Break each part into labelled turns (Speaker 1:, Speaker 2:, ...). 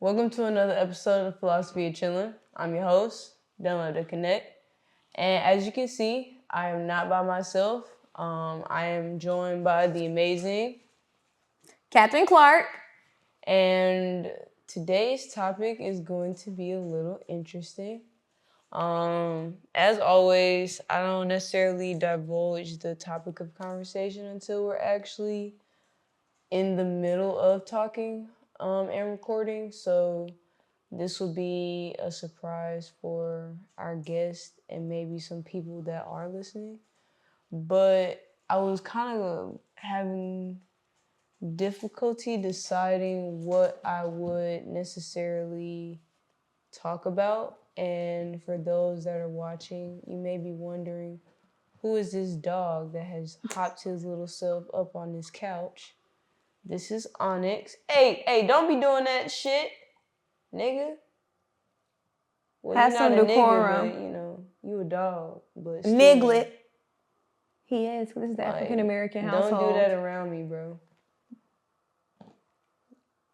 Speaker 1: Welcome to another episode of Philosophy of Chillin. I'm your host, Dylan to Connect. And as you can see, I am not by myself. I am joined by the amazing
Speaker 2: Captain Clark.
Speaker 1: And today's topic is going to be a little interesting. As always, I don't necessarily divulge the topic of conversation until we're actually in the middle of talking and recording. So this will be a surprise for our guests and maybe some people that are listening. But I was kind of having difficulty deciding what I would necessarily talk about. And for those that are watching, you may be wondering, who is this dog that has hopped his little self up on this couch? This is Onyx. Hey, don't be doing that shit, nigga. Well,
Speaker 2: Have
Speaker 1: you're
Speaker 2: some
Speaker 1: not a
Speaker 2: decorum.
Speaker 1: nigga, but you a dog. But still,
Speaker 2: Niglet. He is. This is the African American household.
Speaker 1: Don't do that around me, bro.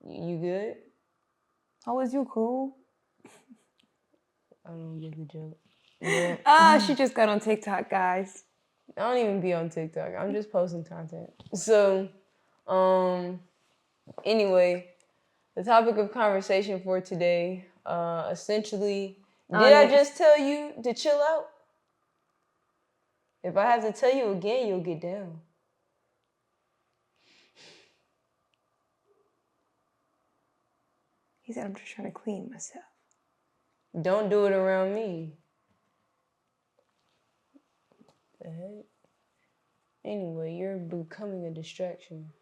Speaker 1: You good?
Speaker 2: How was you cool?
Speaker 1: I don't get the joke.
Speaker 2: She just got on TikTok, guys.
Speaker 1: I don't even be on TikTok. I'm just posting content. So, anyway, the topic of conversation for today, essentially, did I just tell you to chill out? If I have to tell you again, you'll get down.
Speaker 2: He said, I'm just trying to clean myself.
Speaker 1: Don't do it around me. The heck? Anyway, you're becoming a distraction.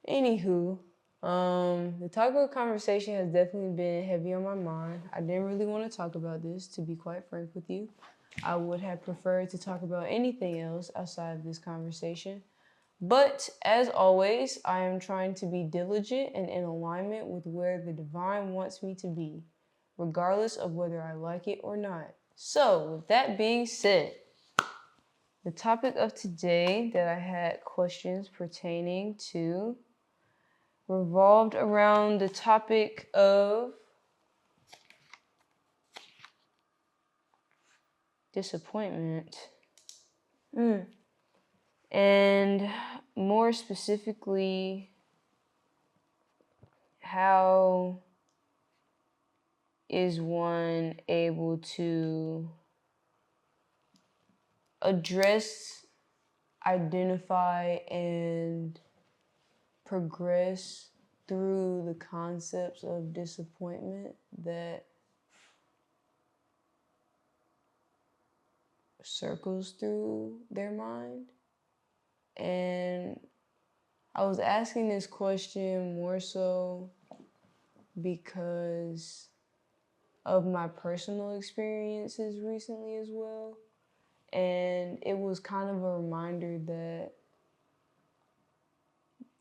Speaker 1: Anywho, the topic of conversation has definitely been heavy on my mind. I didn't really want to talk about this, to be quite frank with you. I would have preferred to talk about anything else outside of this conversation. But as always, I am trying to be diligent and in alignment with where the divine wants me to be, regardless of whether I like it or not. So, with that being said, the topic of today that I had questions pertaining to revolved around the topic of disappointment. And more specifically, how is one able to address, identify, and progress through the concepts of disappointment that circles through their mind. And I was asking this question more so because of my personal experiences recently as well. And it was kind of a reminder that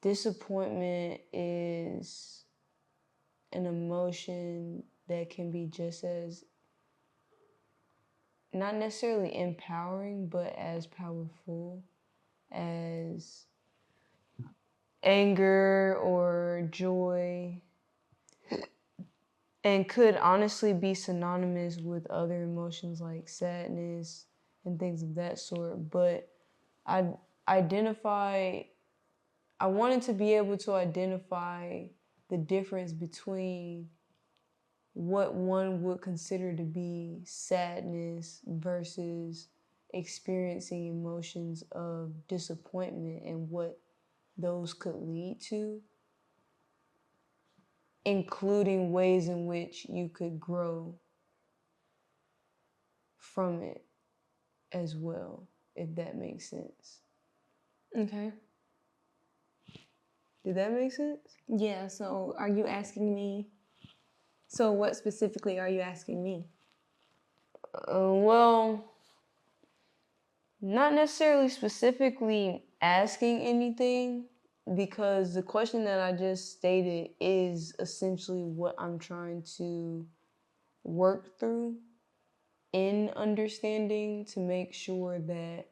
Speaker 1: disappointment is an emotion that can be just as, not necessarily empowering, but as powerful as anger or joy, and could honestly be synonymous with other emotions like sadness and things of that sort. But I wanted to be able to identify the difference between what one would consider to be sadness versus experiencing emotions of disappointment and what those could lead to, including ways in which you could grow from it as well, if that makes sense.
Speaker 2: Okay.
Speaker 1: Did that make sense?
Speaker 2: Yeah, so are you asking me? So what specifically are you asking me?
Speaker 1: Well, not necessarily specifically asking anything, because the question that I just stated is essentially what I'm trying to work through in understanding to make sure that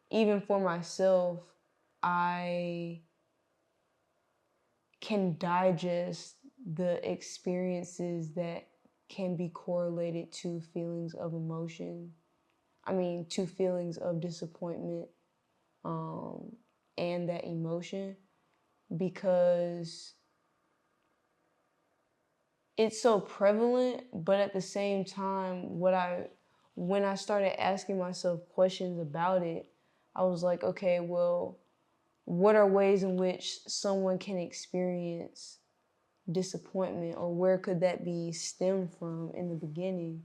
Speaker 1: even for myself, I can digest the experiences that can be correlated to feelings of emotion. To feelings of disappointment and that emotion, because it's so prevalent. But at the same time, when I started asking myself questions about it, I was like, okay, well, what are ways in which someone can experience disappointment, or where could that be stemmed from in the beginning?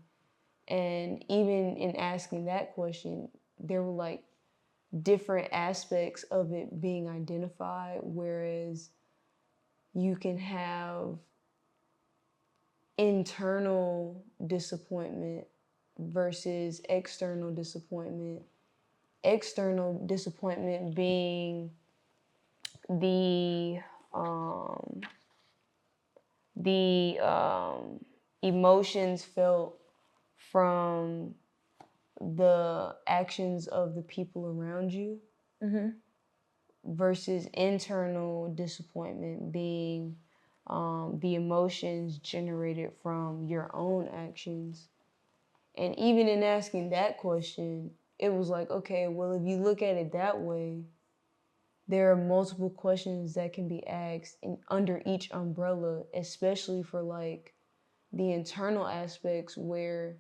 Speaker 1: And even in asking that question, there were like different aspects of it being identified, whereas you can have internal disappointment versus external disappointment. External disappointment being the um, emotions felt from the actions of the people around you, versus internal disappointment being the emotions generated from your own actions. And even in asking that question, it was like, okay, well, if you look at it that way, there are multiple questions that can be asked under each umbrella, especially for like the internal aspects where,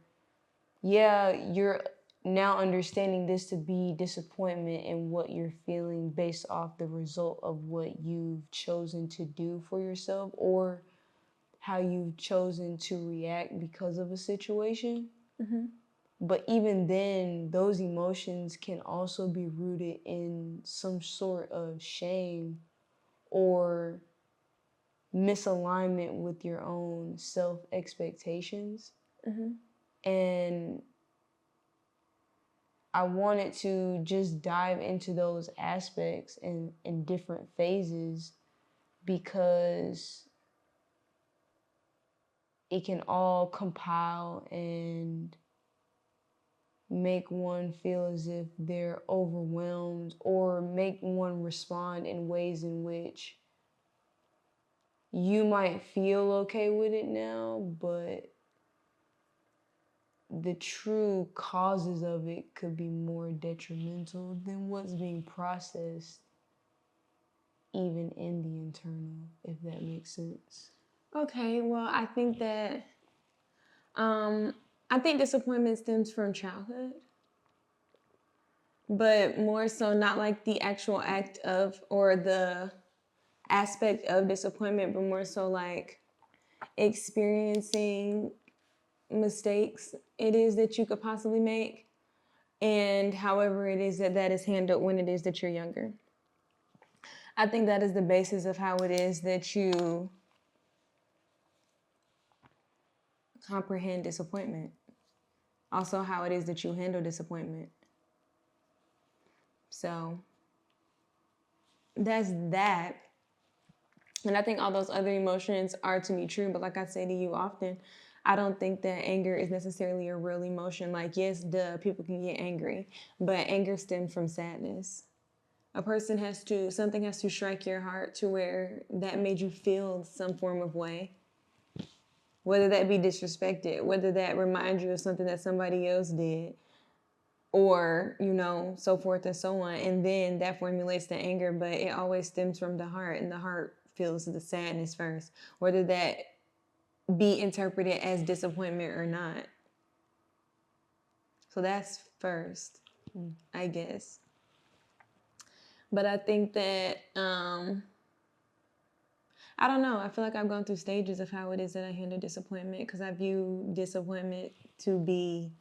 Speaker 1: yeah, you're now understanding this to be disappointment in what you're feeling based off the result of what you've chosen to do for yourself, or how you've chosen to react because of a situation. But even then, those emotions can also be rooted in some sort of shame or misalignment with your own self expectations. And I wanted to just dive into those aspects in different phases, because it can all compile and make one feel as if they're overwhelmed, or make one respond in ways in which you might feel okay with it now, but the true causes of it could be more detrimental than what's being processed, even in the internal, if that makes sense.
Speaker 2: Okay, well, I think disappointment stems from childhood, but more so not like the actual act of or the aspect of disappointment, but more so like experiencing mistakes it is that you could possibly make, and however it is that is handled when it is that you're younger. I think that is the basis of how it is that you comprehend disappointment. Also, how it is that you handle disappointment. So that's that. And I think all those other emotions are to me true. But like I say to you often, I don't think that anger is necessarily a real emotion. Like, yes, duh, people can get angry, but anger stems from sadness. Something has to strike your heart to where that made you feel some form of way. Whether that be disrespected, whether that reminds you of something that somebody else did, or, so forth and so on. And then that formulates the anger, but it always stems from the heart, and the heart feels the sadness first, whether that be interpreted as disappointment or not. So that's first, I guess. But I think that, I don't know. I feel like I've gone through stages of how it is that I handle disappointment, because I view disappointment to be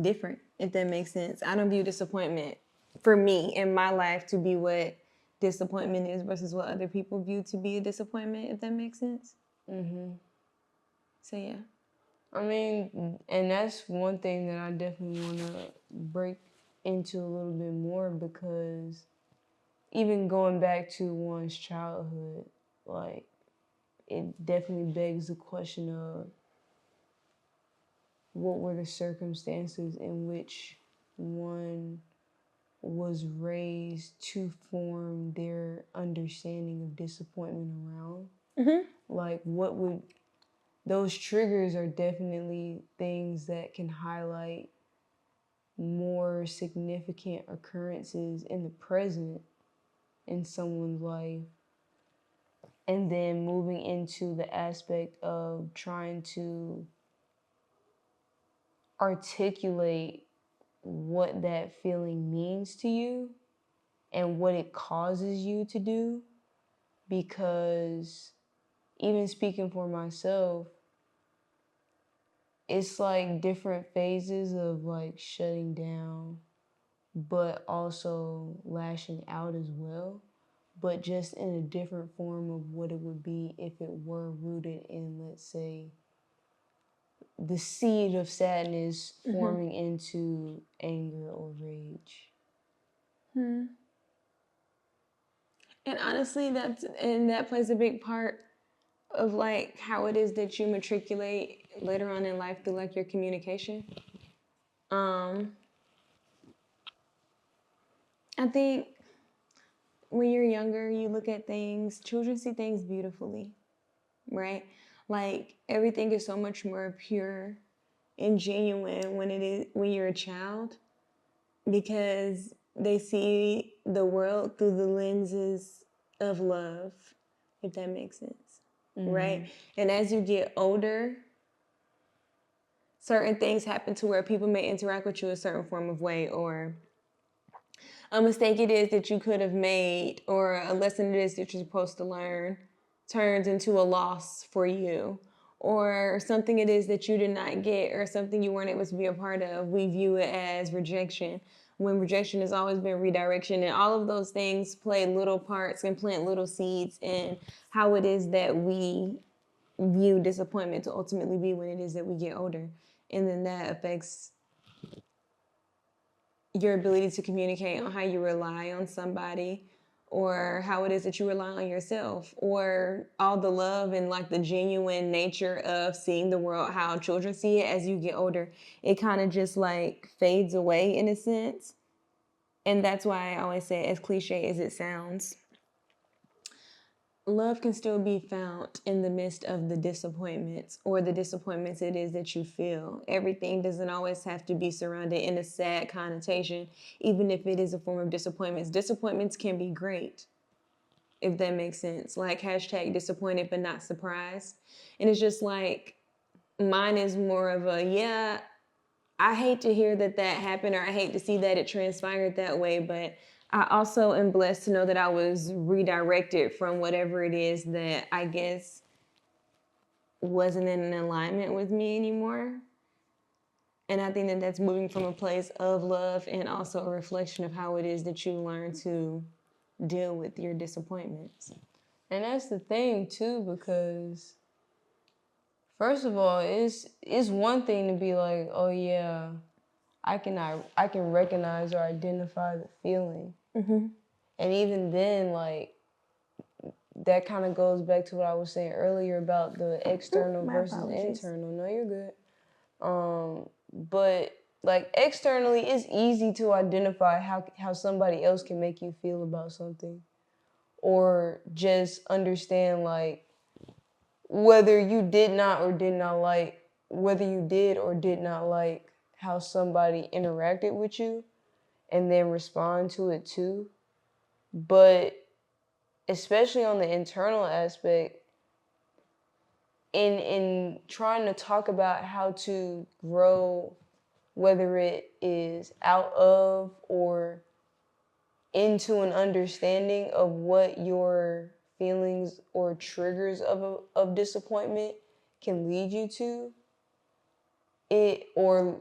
Speaker 2: different, if that makes sense. I don't view disappointment for me in my life to be what disappointment is versus what other people view to be a disappointment, if that makes sense. So yeah.
Speaker 1: And that's one thing that I definitely want to break into a little bit more, because even going back to one's childhood, like, it definitely begs the question of what were the circumstances in which one was raised to form their understanding of disappointment around. Like, what would those triggers are definitely things that can highlight more significant occurrences in the present in someone's life. And then moving into the aspect of trying to articulate what that feeling means to you and what it causes you to do. Because even speaking for myself, it's like different phases of like shutting down, but also lashing out as well, but just in a different form of what it would be if it were rooted in, let's say, the seed of sadness forming into anger or rage.
Speaker 2: And honestly, that plays a big part of like how it is that you matriculate later on in life through like your communication. I think when you're younger, you look at things, children see things beautifully, right? Like everything is so much more pure and genuine when you're a child, because they see the world through the lenses of love, if that makes sense, right? And as you get older, certain things happen to where people may interact with you a certain form of way, or a mistake it is that you could have made, or a lesson it is that you're supposed to learn turns into a loss for you, or something it is that you did not get, or something you weren't able to be a part of. We view it as rejection, when rejection has always been redirection. And all of those things play little parts and plant little seeds in how it is that we view disappointment to ultimately be when it is that we get older. And then that affects your ability to communicate, on how you rely on somebody, or how it is that you rely on yourself, or all the love and like the genuine nature of seeing the world how children see it. As you get older, it kind of just like fades away in a sense. And that's why I always say, as cliche as it sounds, love can still be found in the midst of the disappointments, or the disappointments it is that you feel. Everything doesn't always have to be surrounded in a sad connotation, even if it is a form of disappointments. Disappointments can be great, if that makes sense. Like hashtag disappointed but not surprised. And it's just like, mine is more of a, yeah, I hate to hear that happened, or I hate to see that it transpired that way, but I also am blessed to know that I was redirected from whatever it is that I guess wasn't in alignment with me anymore. And I think that that's moving from a place of love, and also a reflection of how it is that you learn to deal with your disappointments.
Speaker 1: And that's the thing too, because first of all, it's one thing to be like, oh yeah, I can recognize or identify the feeling. And even then, like, that kind of goes back to what I was saying earlier about the external versus internal. No, you're good. But like externally, it's easy to identify how somebody else can make you feel about something, or just understand like whether you did or did not like how somebody interacted with you, and then respond to it too. But especially on the internal aspect, in trying to talk about how to grow, whether it is out of or into an understanding of what your feelings or triggers of disappointment can lead you to, it, or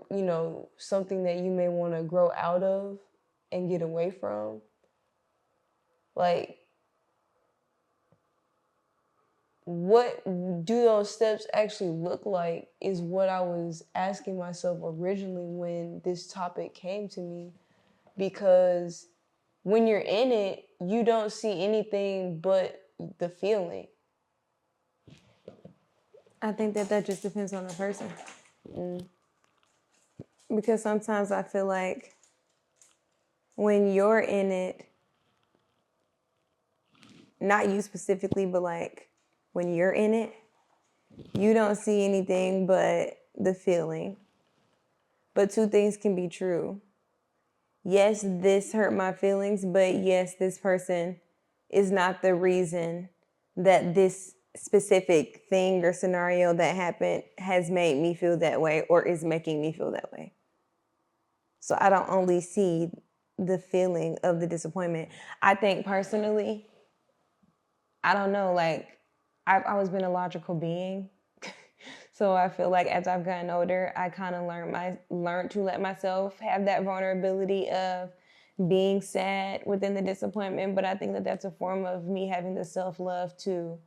Speaker 1: something that you may want to grow out of and get away from, like, what do those steps actually look like is what I was asking myself originally when this topic came to me. Because when you're in it, you don't see anything but the feeling.
Speaker 2: I think that just depends on the person. Because sometimes I feel like when you're in it, not you specifically, but like when you're in it, you don't see anything but the feeling. But two things can be true. Yes, this hurt my feelings, but yes, this person is not the reason that this specific thing or scenario that happened has made me feel that way or is making me feel that way. So I don't only see the feeling of the disappointment. I think personally, I don't know, like I've always been a logical being. So I feel like as I've gotten older, I kind of learned to let myself have that vulnerability of being sad within the disappointment. But I think that that's a form of me having the self-love to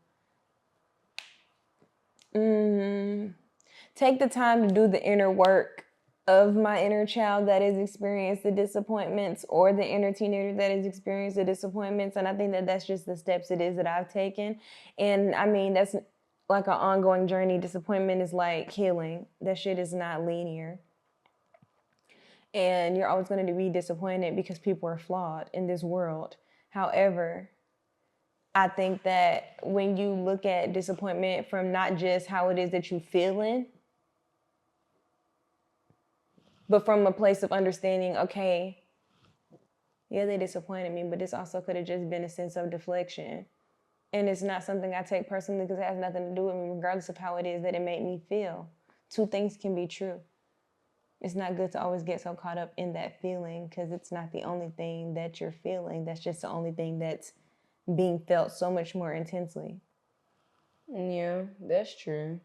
Speaker 2: take the time to do the inner work of my inner child that has experienced the disappointments or the inner teenager that has experienced the disappointments. And I think that that's just the steps it is that I've taken. And I mean, that's like an ongoing journey. Disappointment is like healing. That shit is not linear. And you're always going to be disappointed because people are flawed in this world. However, I think that when you look at disappointment from not just how it is that you're feeling, but from a place of understanding, okay, yeah, they disappointed me, but this also could have just been a sense of deflection. And it's not something I take personally because it has nothing to do with me, regardless of how it is that it made me feel. Two things can be true. It's not good to always get so caught up in that feeling because it's not the only thing that you're feeling. That's just the only thing that's being felt so much more intensely.
Speaker 1: Yeah, that's true.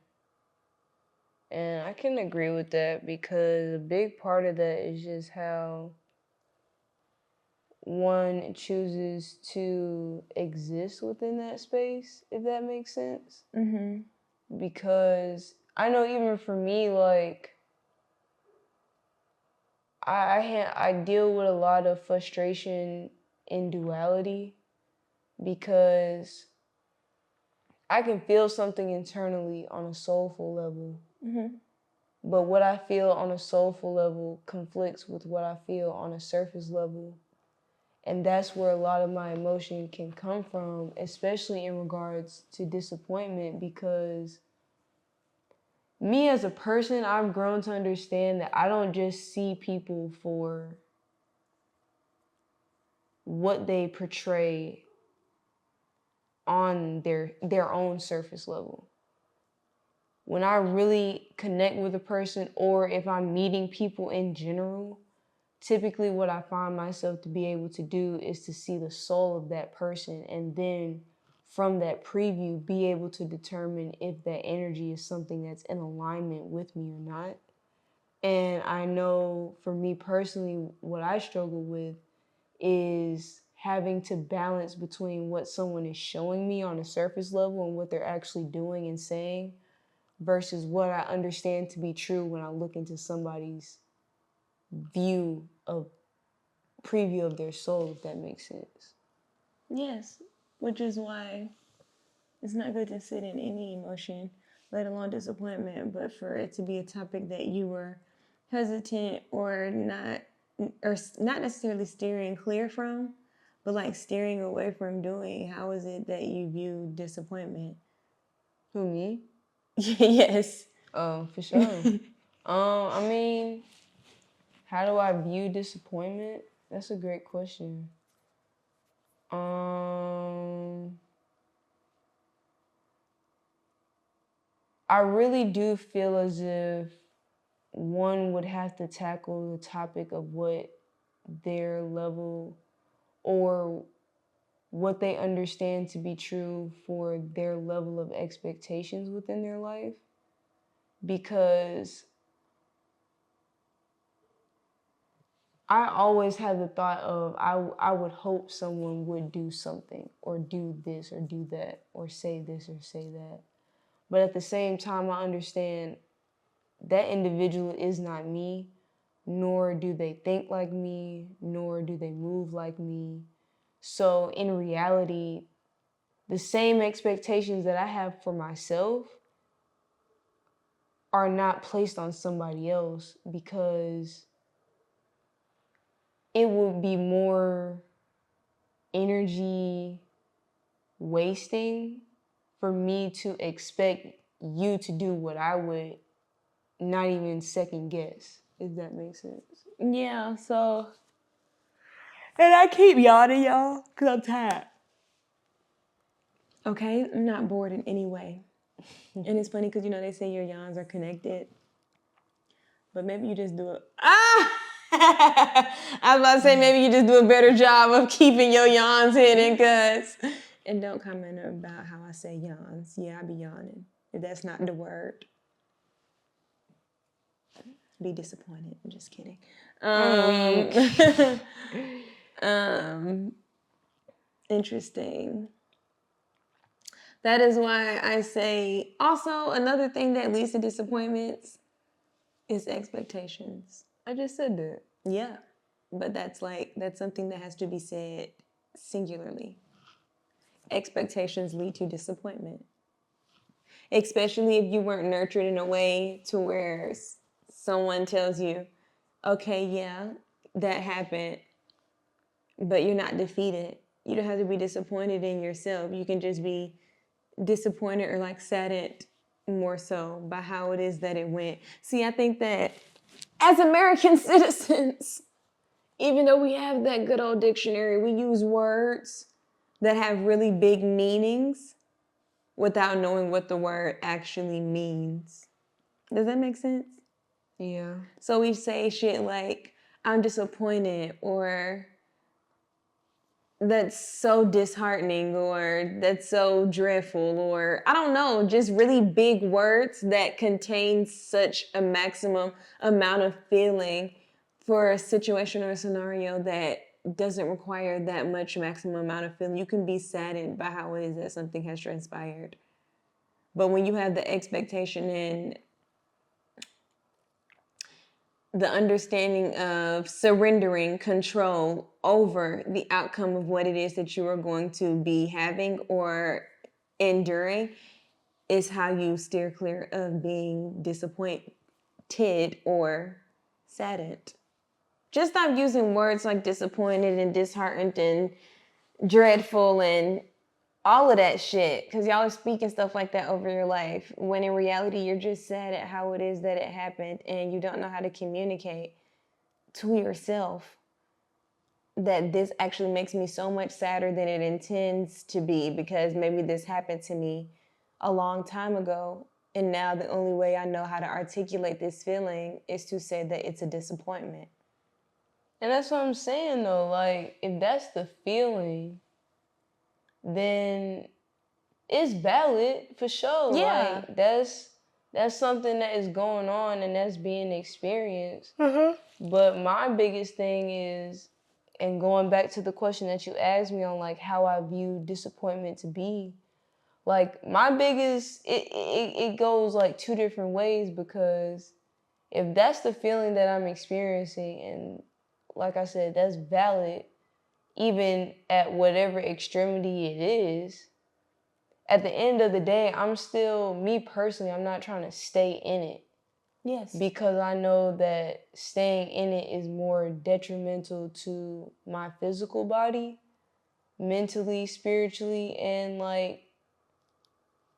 Speaker 1: And I can agree with that because a big part of that is just how one chooses to exist within that space, if that makes sense. Because I know even for me, like, I deal with a lot of frustration in duality because I can feel something internally on a soulful level. But what I feel on a soulful level conflicts with what I feel on a surface level. And that's where a lot of my emotion can come from, especially in regards to disappointment, because me as a person, I've grown to understand that I don't just see people for what they portray on their own surface level. When I really connect with a person, or if I'm meeting people in general, typically what I find myself to be able to do is to see the soul of that person, and then from that preview be able to determine if that energy is something that's in alignment with me or not. And I know for me personally, what I struggle with is having to balance between what someone is showing me on a surface level and what they're actually doing and saying versus what I understand to be true when I look into somebody's view of preview of their soul, if that makes sense.
Speaker 2: Yes, which is why it's not good to sit in any emotion, let alone disappointment, but for it to be a topic that you were hesitant or not necessarily steering clear from, but like steering away from doing. How is it that you view disappointment?
Speaker 1: Who, me?
Speaker 2: Yes.
Speaker 1: Oh, for sure. I mean, how do I view disappointment? That's a great question. I really do feel as if one would have to tackle the topic of what their level or what they understand to be true for their level of expectations within their life. Because I always have the thought of I would hope someone would do something or do this or do that or say this or say that. But at the same time, I understand that individual is not me, nor do they think like me, nor do they move like me. So in reality, the same expectations that I have for myself are not placed on somebody else because it would be more energy wasting for me to expect you to do what I would not even second guess, if that makes sense.
Speaker 2: Yeah, so, and I keep yawning, y'all, because I'm tired. Okay, I'm not bored in any way. And it's funny because, you know, they say your yawns are connected. But maybe you just do it. I was about to say maybe you just do a better job of keeping your yawns hidden, cause. And don't comment about how I say yawns. Yeah, I be yawning. If that's not the word, be disappointed. I'm just kidding. Interesting. That is why I say also another thing that leads to disappointments is expectations.
Speaker 1: I just said that.
Speaker 2: Yeah, but that's something that has to be said singularly. Expectations lead to disappointment, especially if you weren't nurtured in a way to where someone tells you, okay, yeah, that happened, but you're not defeated. You don't have to be disappointed in yourself. You can just be disappointed or like saddened more so by how it is that it went. See, I think that as American citizens, even though we have that good old dictionary, we use words that have really big meanings without knowing what the word actually means. Does that make sense?
Speaker 1: Yeah.
Speaker 2: So we say shit like, I'm disappointed, or that's so disheartening, or that's so dreadful, or I don't know, just really big words that contain such a maximum amount of feeling for a situation or a scenario that doesn't require that much maximum amount of feeling. You can be saddened by how it is that something has transpired. But when you have the expectation and the understanding of surrendering control over the outcome of what it is that you are going to be having or enduring, is how you steer clear of being disappointed or saddened. Just stop using words like disappointed and disheartened and dreadful and all of that shit, because y'all are speaking stuff like that over your life when in reality you're just sad at how it is that it happened and you don't know how to communicate to yourself that this actually makes me so much sadder than it intends to be, because maybe this happened to me a long time ago, and now the only way I know how to articulate this feeling is to say that it's a disappointment.
Speaker 1: And that's what I'm saying though, like if that's the feeling, then it's valid for sure.
Speaker 2: Yeah.
Speaker 1: Like that's something that is going on and that's being experienced. But my biggest thing is, and going back to the question that you asked me on like how I view disappointment to be, like my biggest it goes like two different ways, because if that's the feeling that I'm experiencing, and like I said, that's valid even at whatever extremity it is, at the end of the day, I'm still, me personally, I'm not trying to stay in it.
Speaker 2: Yes.
Speaker 1: Because I know that staying in it is more detrimental to my physical body, mentally, spiritually, and like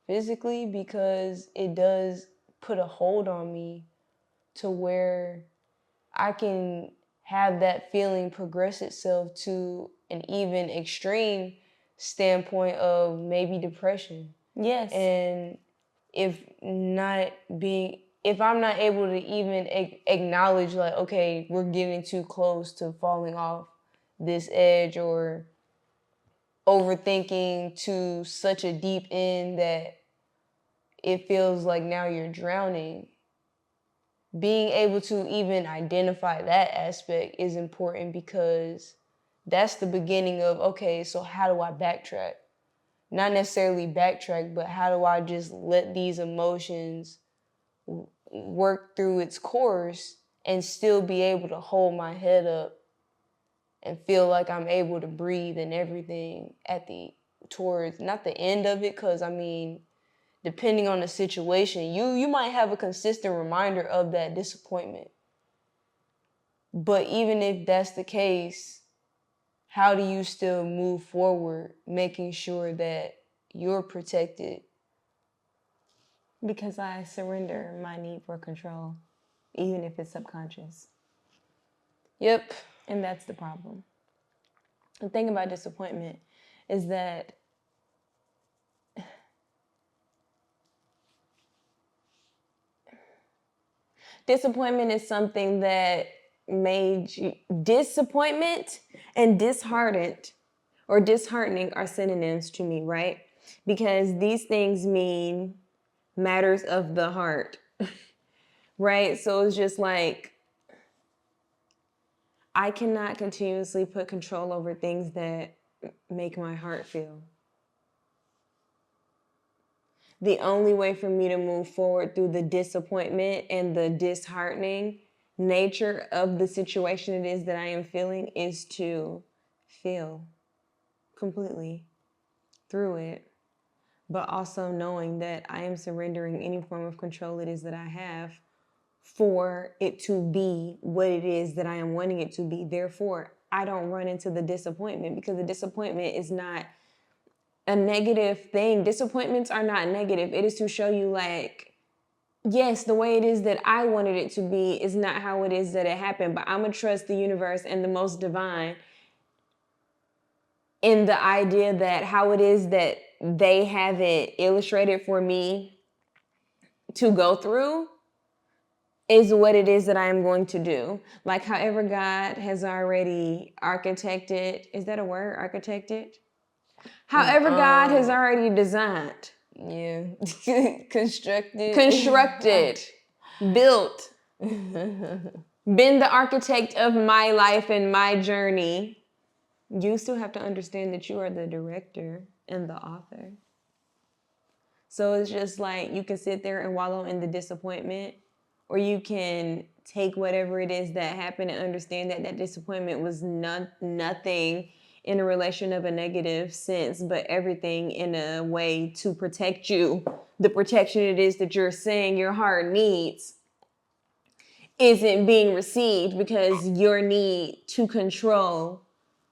Speaker 1: physically, because it does put a hold on me to where I can have that feeling progress itself to an even extreme standpoint of maybe depression.
Speaker 2: Yes.
Speaker 1: And if I'm not able to even acknowledge like, okay, we're getting too close to falling off this edge, or overthinking to such a deep end that it feels like now you're drowning, being able to even identify that aspect is important, because that's the beginning of, okay, so how do I backtrack? Not necessarily backtrack, but how do I just let these emotions work through its course and still be able to hold my head up and feel like I'm able to breathe and everything at the, towards, not the end of it, because I mean, depending on the situation, you might have a consistent reminder of that disappointment. But even if that's the case, how do you still move forward, making sure that you're protected
Speaker 2: Because I surrender my need for control, even if it's subconscious.
Speaker 1: Yep.
Speaker 2: And that's the problem. The thing about disappointment is that disappointment is something that made you disappointment and disheartened or disheartening are synonyms to me, right? Because these things mean matters of the heart, right? So it's just like I cannot continuously put control over things that make my heart feel. The only way for me to move forward through the disappointment and the disheartening nature of the situation it is that I am feeling is to feel completely through it, but also knowing that I am surrendering any form of control it is that I have for it to be what it is that I am wanting it to be. Therefore, I don't run into the disappointment because the disappointment is not a negative thing. Disappointments are not negative. It is to show you, like, yes, the way it is that I wanted it to be is not how it is that it happened, but I'm going to trust the universe and the most divine in the idea that how it is that they have it illustrated for me to go through is what it is that I am going to do. Like, however God has already architected, is that a word, architected? However God has already designed.
Speaker 1: Yeah. Constructed.
Speaker 2: Built, been the architect of my life and my journey. You still have to understand that you are the director and the author. So it's just like you can sit there and wallow in the disappointment, or you can take whatever it is that happened and understand that that disappointment was nothing in a relation of a negative sense, but everything in a way to protect you. The protection it is that you're saying your heart needs isn't being received because your need to control,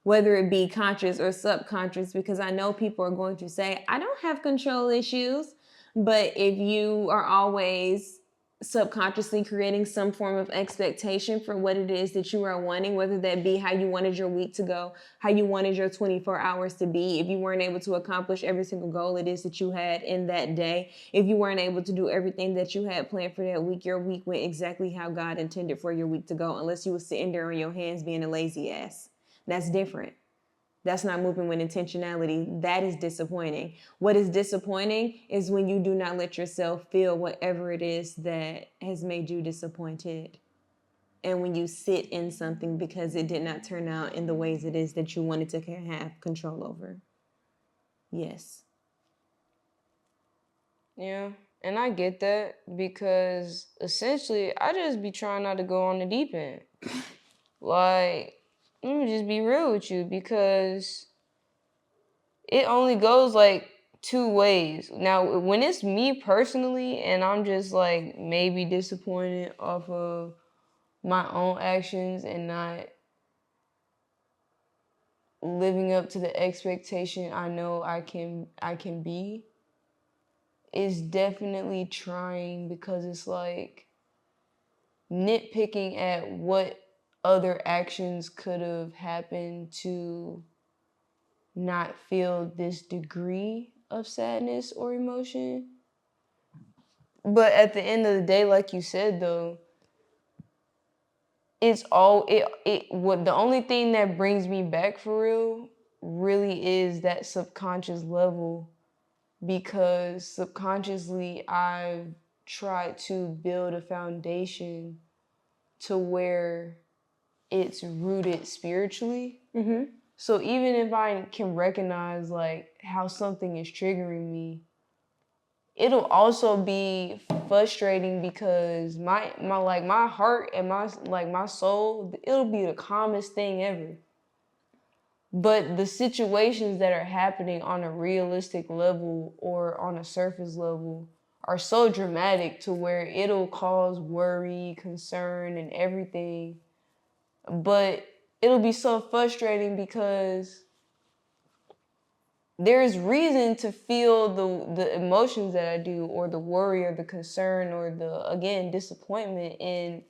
Speaker 2: whether it be conscious or subconscious, because I know people are going to say, I don't have control issues. But if you are always subconsciously creating some form of expectation for what it is that you are wanting, whether that be how you wanted your week to go, how you wanted your 24 hours to be, if you weren't able to accomplish every single goal it is that you had in that day, if you weren't able to do everything that you had planned for that week, your week went exactly how God intended for your week to go, unless you were sitting there on your hands being a lazy ass. That's different. That's not moving with intentionality. That is disappointing. What is disappointing is when you do not let yourself feel whatever it is that has made you disappointed. And when you sit in something because it did not turn out in the ways it is that you wanted to have control over. Yes.
Speaker 1: Yeah. And I get that because essentially I just be trying not to go on the deep end. Like, let me just be real with you because it only goes like two ways. Now, when it's me personally and I'm just like maybe disappointed off of my own actions and not living up to the expectation I know I can be, is definitely trying because it's like nitpicking at what other actions could have happened to not feel this degree of sadness or emotion. But at the end of the day, like you said though, it's all it what the only thing that brings me back for real really is that subconscious level, because subconsciously I've tried to build a foundation to where it's rooted spiritually.
Speaker 2: Mm-hmm.
Speaker 1: So even if I can recognize like how something is triggering me, it'll also be frustrating because my heart and my soul, it'll be the calmest thing ever. But the situations that are happening on a realistic level or on a surface level are so dramatic to where it'll cause worry, concern, and everything. But it'll be so frustrating because there's reason to feel the emotions that I do, or the worry or the concern or the, again, disappointment in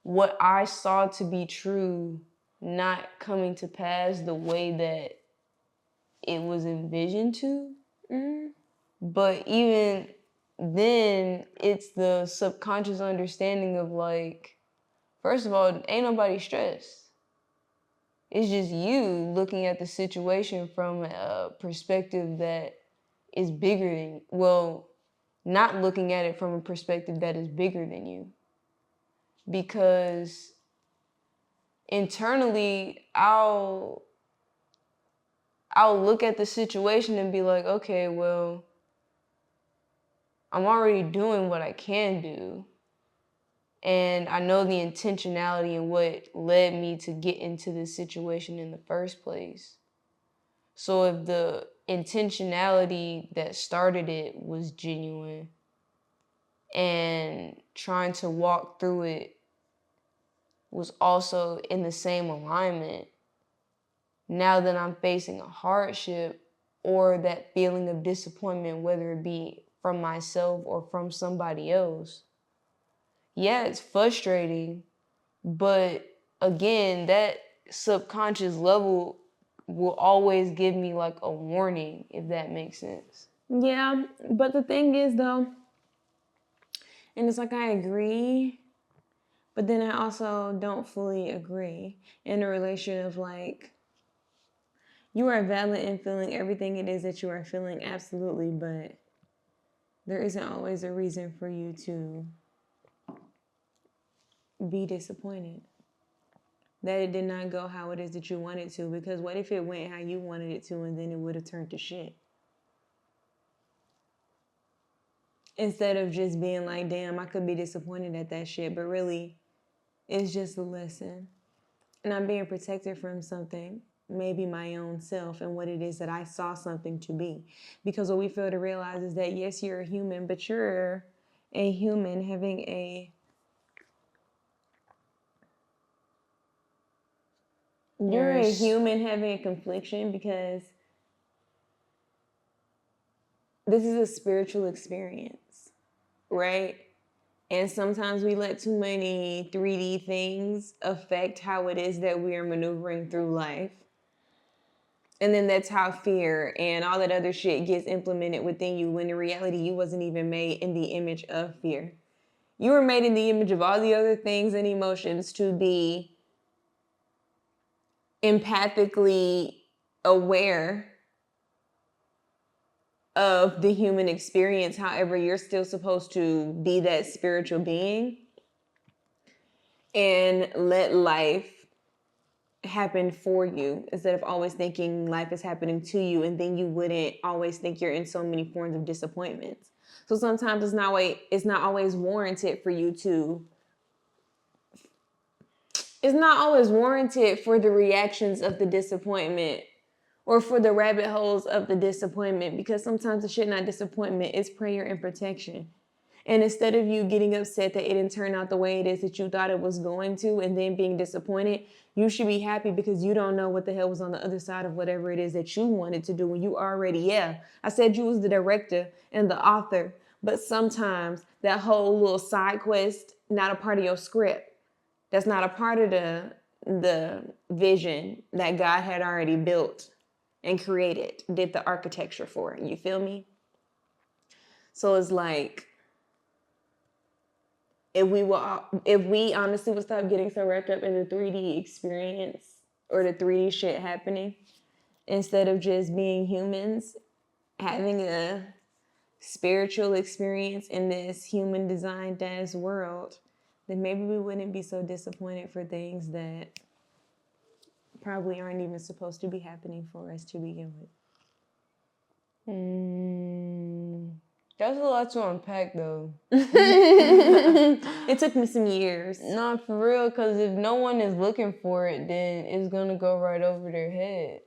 Speaker 1: what I saw to be true not coming to pass the way that it was envisioned to. Mm-hmm. But even then, it's the subconscious understanding of like, first of all, ain't nobody stressed. It's just you looking at the situation from a perspective that is bigger than, well, not looking at it from a perspective that is bigger than you. Because internally, I'll look at the situation and be like, okay, well, I'm already doing what I can do. And I know the intentionality and what led me to get into this situation in the first place. So if the intentionality that started it was genuine and trying to walk through it was also in the same alignment, now that I'm facing a hardship or that feeling of disappointment, whether it be from myself or from somebody else, yeah, it's frustrating, but again, that subconscious level will always give me like a warning, if that makes sense.
Speaker 2: Yeah, but the thing is though, and it's like I agree, but then I also don't fully agree in a relation of like, you are valid in feeling everything it is that you are feeling, absolutely, but there isn't always a reason for you to be disappointed that it did not go how it is that you wanted to, because what if it went how you wanted it to and then it would have turned to shit? Instead of just being like, damn, I could be disappointed at that shit, but really it's just a lesson. And I'm being protected from something, maybe my own self and what it is that I saw something to be. Because what we fail to realize is that yes, you're a human, but you're a human having a You're a human having a confliction, because this is a spiritual experience, right? And sometimes we let too many 3D things affect how it is that we are maneuvering through life. And then that's how fear and all that other shit gets implemented within you, when in reality you wasn't even made in the image of fear. You were made in the image of all the other things and emotions to be empathically aware of the human experience. However, you're still supposed to be that spiritual being and let life happen for you, instead of always thinking life is happening to you, and then you wouldn't always think you're in so many forms of disappointments. So sometimes it's not always warranted for you to it's not always warranted for the reactions of the disappointment or for the rabbit holes of the disappointment, because sometimes the shit not disappointment, is prayer and protection. And instead of you getting upset that it didn't turn out the way it is that you thought it was going to and then being disappointed, you should be happy because you don't know what the hell was on the other side of whatever it is that you wanted to do when you already, yeah, I said you was the director and the author, but sometimes that whole little side quest, not a part of your script. That's not a part of the vision that God had already built and created, did the architecture for. You feel me? So it's like, if we honestly would stop getting so wrapped up in the 3D experience or the 3D shit happening, instead of just being humans, having a spiritual experience in this human designed ass world, then maybe we wouldn't be so disappointed for things that probably aren't even supposed to be happening for us to begin with.
Speaker 1: That's a lot to unpack, though.
Speaker 2: It took me some years.
Speaker 1: No, for real, because if no one is looking for it, then it's going to go right over their head.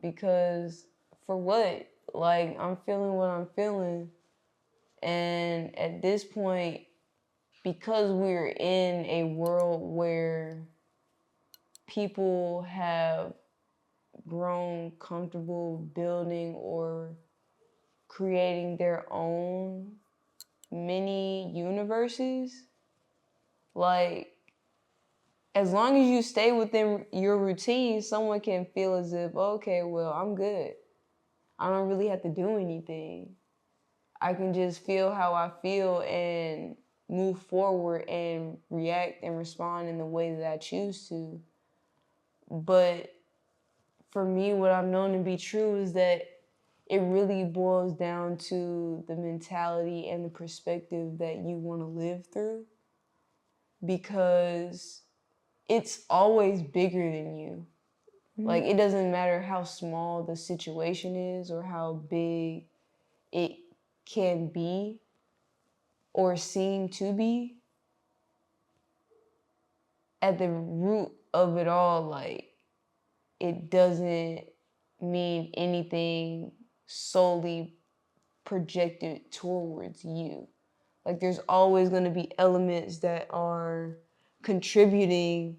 Speaker 1: Because for what? Like, I'm feeling what I'm feeling. And at this point, because we're in a world where people have grown comfortable building or creating their own mini universes, like, as long as you stay within your routine, someone can feel as if, okay, well, I'm good. I don't really have to do anything. I can just feel how I feel and move forward and react and respond in the way that I choose to. But for me, what I've known to be true is that it really boils down to the mentality and the perspective that you want to live through, because it's always bigger than you. Like, it doesn't matter how small the situation is or how big it can be or seem to be. At the root of it all, like, it doesn't mean anything solely projected towards you. Like, there's always going to be elements that are contributing,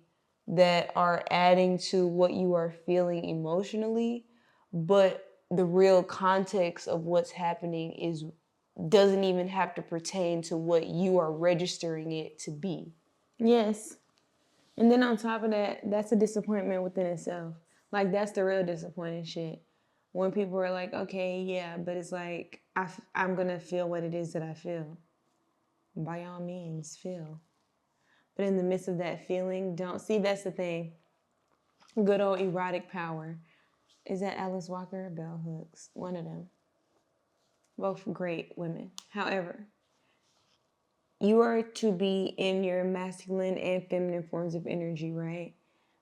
Speaker 1: that are adding to what you are feeling emotionally, but the real context of what's happening doesn't even have to pertain to what you are registering it to be.
Speaker 2: Yes. And then on top of that, that's a disappointment within itself. Like, that's the real disappointing shit. When people are like, okay, yeah, but it's like, I'm going to feel what it is that I feel. By all means, feel. But in the midst of that feeling, don't see, that's the thing. Good old erotic power. Is that Alice Walker or Bell Hooks? One of them. Both great women. However, you are to be in your masculine and feminine forms of energy, right?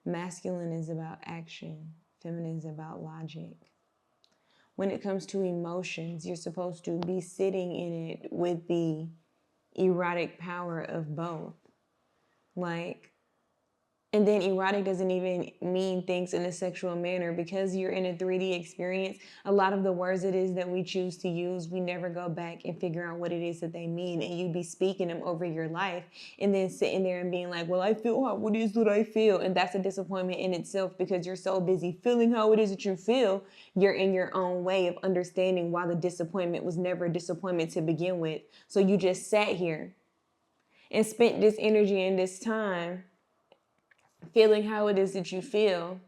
Speaker 2: Masculine is about action, feminine is about logic. When it comes to emotions, you're supposed to be sitting in it with the erotic power of both. Like, and then erotic doesn't even mean things in a sexual manner, because you're in a 3D experience. A lot of the words it is that we choose to use, we never go back and figure out what it is that they mean. And you be speaking them over your life and then sitting there and being like, well, I feel how it is that I feel. And that's a disappointment in itself, because you're so busy feeling how it is that you feel. You're in your own way of understanding why the disappointment was never a disappointment to begin with. So you just sat here and spent this energy and this time feeling how it is that you feel,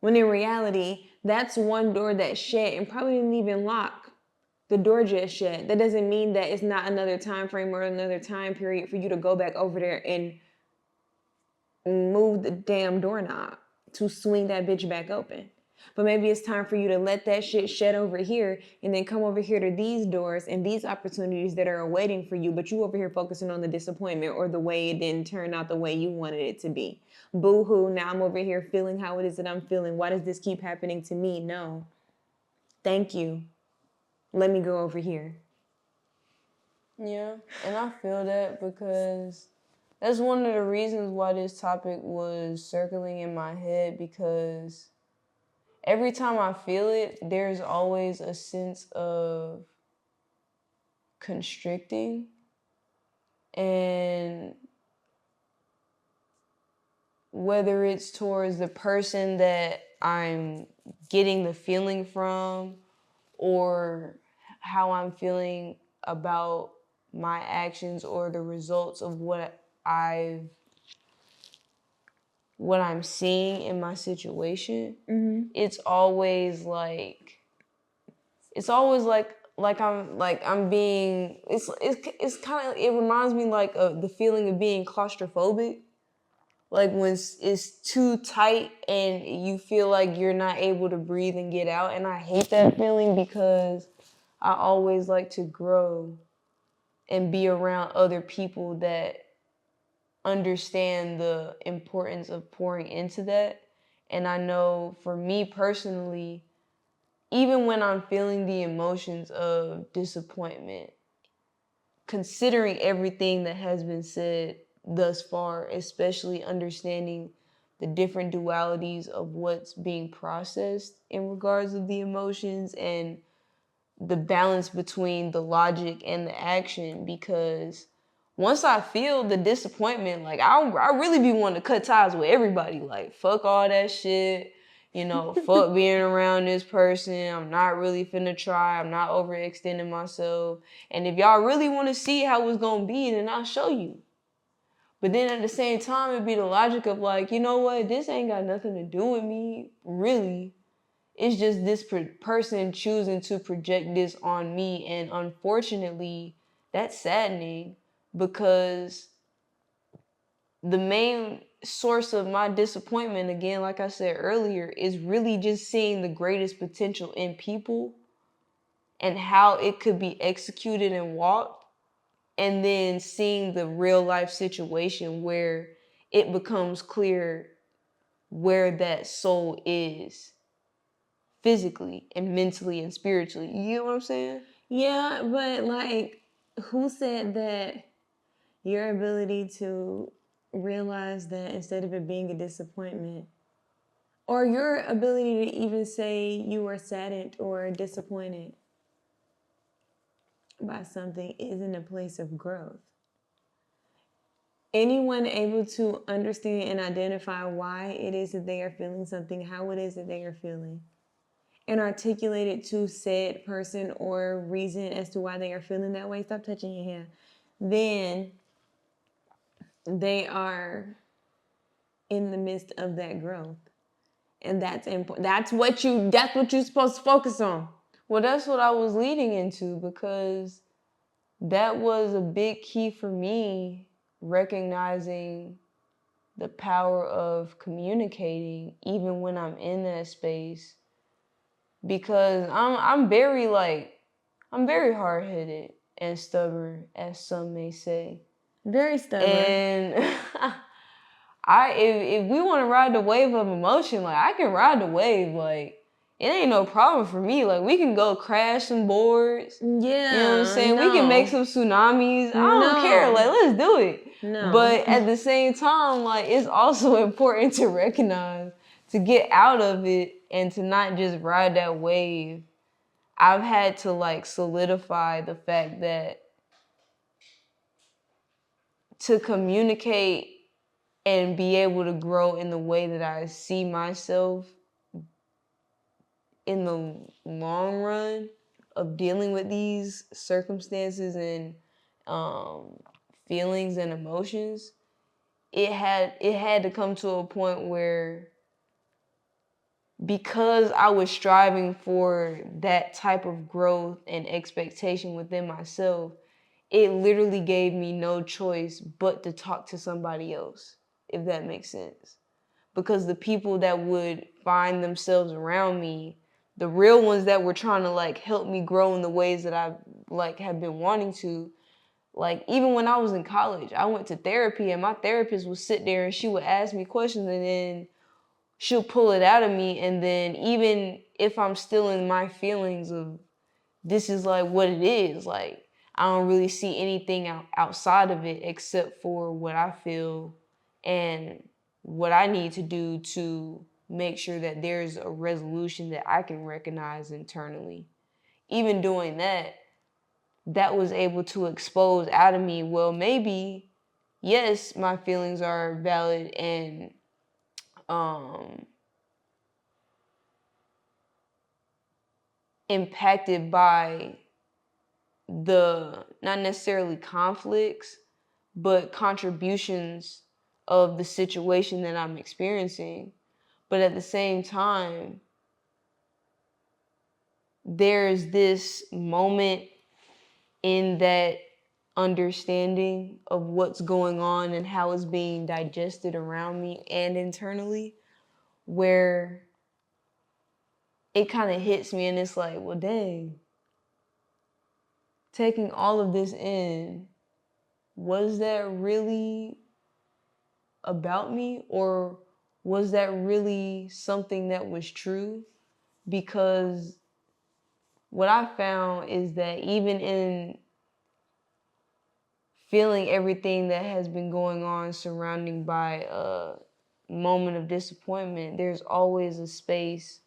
Speaker 2: when in reality, that's one door that's shut and probably didn't even lock. The door just shut. That doesn't mean that it's not another time frame or another time period for you to go back over there and move the damn doorknob to swing that bitch back open. But maybe it's time for you to let that shit shut over here and then come over here to these doors and these opportunities that are awaiting for you, but you over here focusing on the disappointment or the way it didn't turn out the way you wanted it to be. Boo-hoo, now I'm over here feeling how it is that I'm feeling. Why does this keep happening to me? No. Thank you. Let me go over here.
Speaker 1: Yeah, and I feel that, because that's one of the reasons why this topic was circling in my head, because every time I feel it, there's always a sense of constricting, and whether it's towards the person that I'm getting the feeling from, or how I'm feeling about my actions or the results of what I'm seeing in my situation, it's always like I'm being, it's kind of, it reminds me like of the feeling of being claustrophobic. Like when it's too tight and you feel like you're not able to breathe and get out. And I hate that feeling, because I always like to grow and be around other people that understand the importance of pouring into that. And I know for me personally, even when I'm feeling the emotions of disappointment, considering everything that has been said thus far, especially understanding the different dualities of what's being processed in regards of the emotions and the balance between the logic and the action, because once I feel the disappointment, like I really be wanting to cut ties with everybody. Like, fuck all that shit. Fuck being around this person. I'm not really finna try. I'm not overextending myself. And if y'all really want to see how it's gonna be, then I'll show you. But then at the same time, it'd be the logic of like, you know what? This ain't got nothing to do with me, really. It's just this person choosing to project this on me. And unfortunately, that's saddening because the main source of my disappointment, again, like I said earlier, is really just seeing the greatest potential in people and how it could be executed and walked, and then seeing the real life situation where it becomes clear where that soul is physically and mentally and spiritually. You know what I'm saying?
Speaker 2: Yeah, but like, who said that your ability to realize that instead of it being a disappointment, or your ability to even say you are saddened or disappointed by something, is in a place of growth? Anyone able to understand and identify why it is that they are feeling something, how it is that they are feeling, and articulate it to said person or reason as to why they are feeling that way, stop touching your hair, then they are in the midst of that growth. And that's important. That's what you're supposed to focus on.
Speaker 1: Well, that's what I was leading into, because that was a big key for me, recognizing the power of communicating even when I'm in that space, because I'm very hard-headed and stubborn, as some may say.
Speaker 2: Very stubborn.
Speaker 1: And if we want to ride the wave of emotion, like, I can ride the wave. Like, it ain't no problem for me. Like, we can go crash some boards.
Speaker 2: Yeah.
Speaker 1: You know what I'm saying? We can make some tsunamis. I don't care. Like, let's do it.
Speaker 2: No.
Speaker 1: But at the same time, like, it's also important to recognize, to get out of it and to not just ride that wave. I've had to, like, solidify the fact that to communicate and be able to grow in the way that I see myself in the long run of dealing with these circumstances and feelings and emotions, it had to come to a point where, because I was striving for that type of growth and expectation within myself, it literally gave me no choice but to talk to somebody else, if that makes sense. Because the people that would find themselves around me, the real ones that were trying to like help me grow in the ways that I like have been wanting to, like, even when I was in college, I went to therapy, and my therapist would sit there and she would ask me questions, and then she'll pull it out of me. And then even if I'm still in my feelings of this is like what it is, like, I don't really see anything outside of it except for what I feel and what I need to do to make sure that there's a resolution that I can recognize internally. Even doing that, that was able to expose out of me, well, maybe, yes, my feelings are valid and impacted by the, not necessarily conflicts, but contributions of the situation that I'm experiencing. But at the same time, there's this moment in that understanding of what's going on and how it's being digested around me and internally, where it kind of hits me and it's like, well, dang, taking all of this in, was that really about me, or was that really something that was true? Because what I found is that even in feeling everything that has been going on surrounding by a moment of disappointment, there's always a space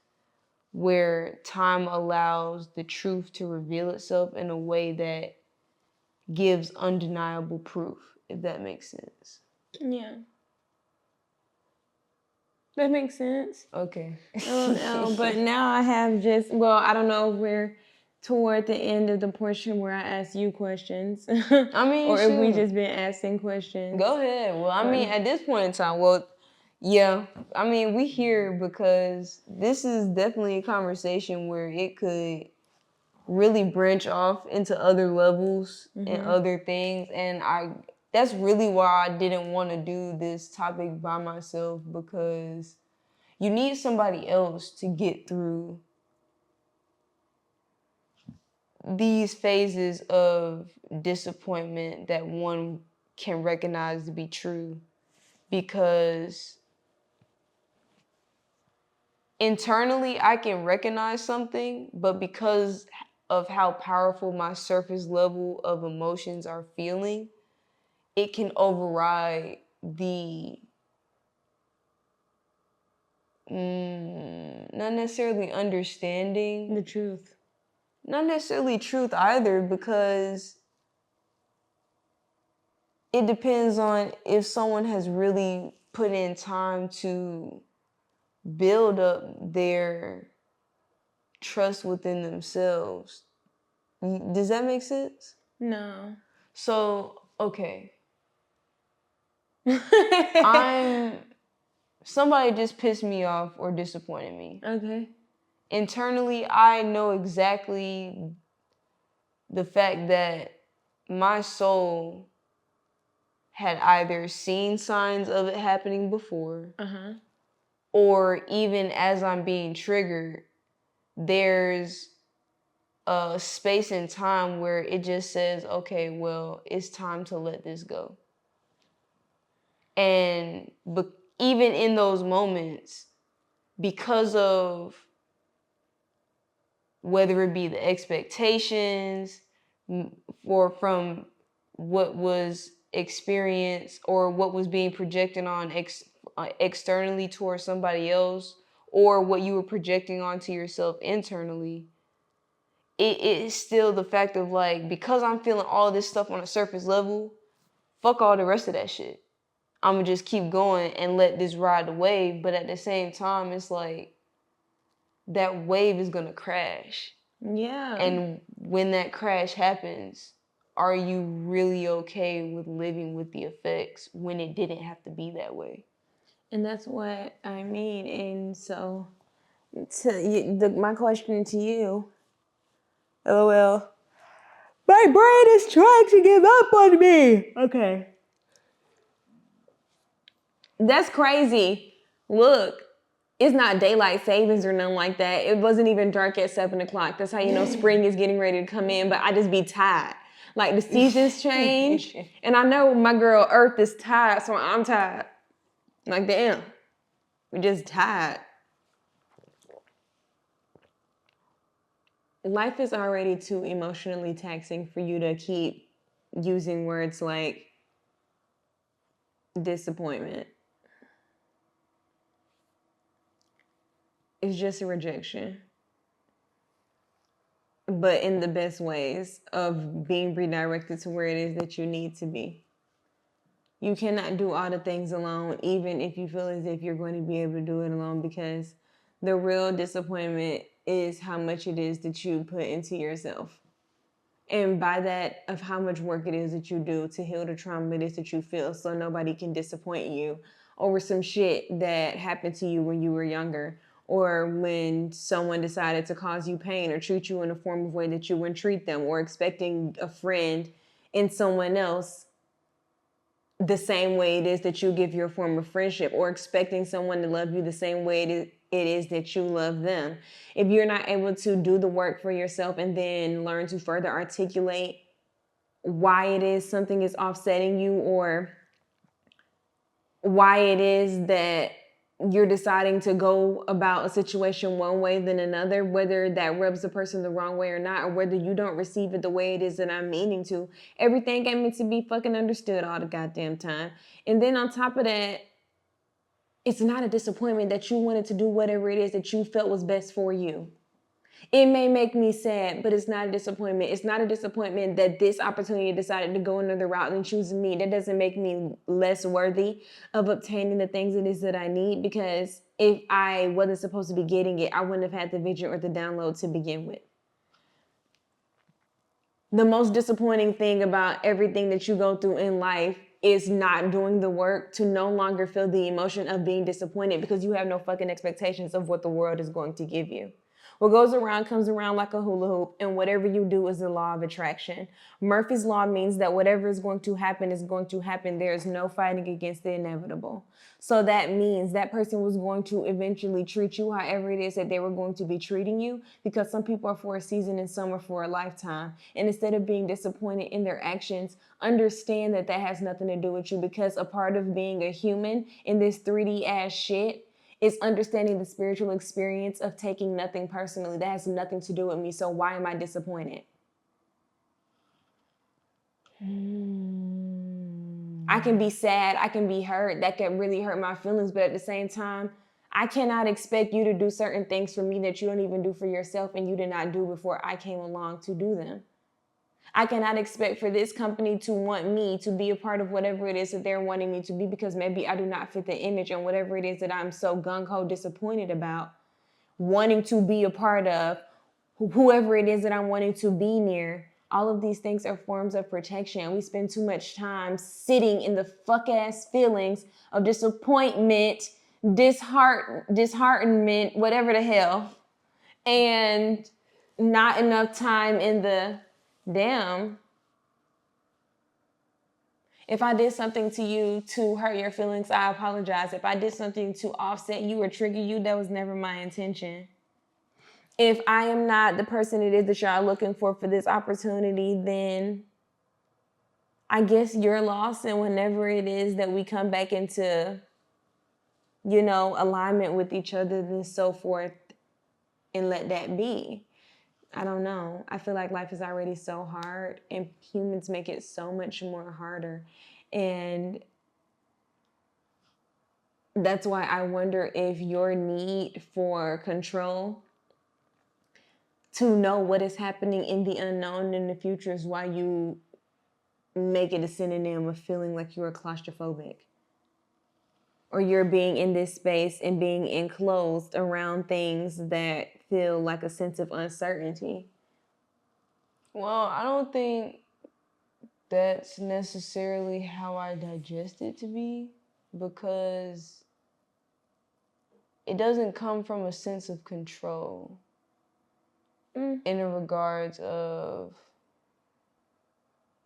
Speaker 1: where time allows the truth to reveal itself in a way that gives undeniable proof, if that makes sense.
Speaker 2: Yeah. That makes sense.
Speaker 1: Okay.
Speaker 2: I don't know, but now I have I don't know if we're toward the end of the portion where I ask you questions.
Speaker 1: I mean,
Speaker 2: or if we
Speaker 1: shoot.
Speaker 2: just been asking questions.
Speaker 1: Go ahead. Well, I mean, at this point in time, yeah, I mean, we here because this is definitely a conversation where it could really branch off into other levels and other things. And that's really why I didn't want to do this topic by myself, because you need somebody else to get through these phases of disappointment that one can recognize to be true. Because internally I can recognize something, but because of how powerful my surface level of emotions are feeling, it can override the not necessarily understanding.
Speaker 2: The truth.
Speaker 1: Not necessarily truth either, because it depends on if someone has really put in time to build up their trust within themselves. Does that make sense?
Speaker 2: No.
Speaker 1: So, okay. Somebody just pissed me off or disappointed me.
Speaker 2: Okay.
Speaker 1: Internally, I know exactly the fact that my soul had either seen signs of it happening before, or even as I'm being triggered, there's a space and time where it just says, okay, well, it's time to let this go. And even in those moments, because of whether it be the expectations or from what was experienced or what was being projected on externally towards somebody else, or what you were projecting onto yourself internally, it is still the fact of like, because I'm feeling all this stuff on a surface level, fuck all the rest of that shit. I'm gonna just keep going and let this ride the wave. But at the same time, it's like that wave is gonna crash.
Speaker 2: Yeah.
Speaker 1: And when that crash happens, are you really okay with living with the effects when it didn't have to be that way?
Speaker 2: And that's what I mean. And so, my question to you, LOL, my brain is trying to give up on me. Okay. That's crazy. Look, it's not daylight savings or nothing like that. It wasn't even dark at 7 o'clock. That's how you know spring is getting ready to come in, but I just be tired. Like the seasons change. And I know my girl Earth is tired, so I'm tired. Like, damn, we're just tired. Life is already too emotionally taxing for you to keep using words like disappointment. It's just a rejection, but in the best ways of being redirected to where it is that you need to be. You cannot do all the things alone, even if you feel as if you're going to be able to do it alone, because the real disappointment is how much it is that you put into yourself. And by that, of how much work it is that you do to heal the trauma it is that you feel, so nobody can disappoint you over some shit that happened to you when you were younger, or when someone decided to cause you pain or treat you in a form of way that you wouldn't treat them, or expecting a friend in someone else the same way it is that you give your form of friendship, or expecting someone to love you the same way it is that you love them. If you're not able to do the work for yourself and then learn to further articulate why it is something is offsetting you, or why it is that you're deciding to go about a situation one way than another, whether that rubs the person the wrong way or not, or whether you don't receive it the way it is that I'm meaning to. Everything ain't meant to be fucking understood all the goddamn time. And then on top of that, it's not a disappointment that you wanted to do whatever it is that you felt was best for you. It may make me sad, but it's not a disappointment. It's not a disappointment that this opportunity decided to go another route and choose me. That doesn't make me less worthy of obtaining the things it is that I need, because if I wasn't supposed to be getting it, I wouldn't have had the vision or the download to begin with. The most disappointing thing about everything that you go through in life is not doing the work to no longer feel the emotion of being disappointed, because you have no fucking expectations of what the world is going to give you. What goes around comes around like a hula hoop, and whatever you do is the law of attraction. Murphy's Law means that whatever is going to happen is going to happen. There is no fighting against the inevitable. So that means that person was going to eventually treat you however it is that they were going to be treating you, because some people are for a season and some are for a lifetime. And instead of being disappointed in their actions, understand that that has nothing to do with you, because a part of being a human in this 3D ass shit is understanding the spiritual experience of taking nothing personally. That has nothing to do with me. So why am I disappointed? I can be sad, I can be hurt, that can really hurt my feelings, but at the same time, I cannot expect you to do certain things for me that you don't even do for yourself and you did not do before I came along to do them. I cannot expect for this company to want me to be a part of whatever it is that they're wanting me to be, because maybe I do not fit the image, and whatever it is that I'm so gung-ho disappointed about wanting to be a part of, whoever it is that I'm wanting to be near. All of these things are forms of protection. We spend too much time sitting in the fuck ass feelings of disappointment, disheartenment, whatever the hell, and not enough time in the damn. If I did something to you to hurt your feelings, I apologize. If I did something to offset you or trigger you, that was never my intention. If I am not the person it is that y'all are looking for this opportunity, then I guess you're lost. And whenever it is that we come back into, alignment with each other, then so forth, and let that be. I don't know. I feel like life is already so hard, and humans make it so much more harder. And that's why I wonder if your need for control, to know what is happening in the unknown in the future, is why you make it a synonym of feeling like you're claustrophobic, or you're being in this space and being enclosed around things that feel like a sense of uncertainty.
Speaker 1: Well, I don't think that's necessarily how I digest it to be, because it doesn't come from a sense of control in the regards of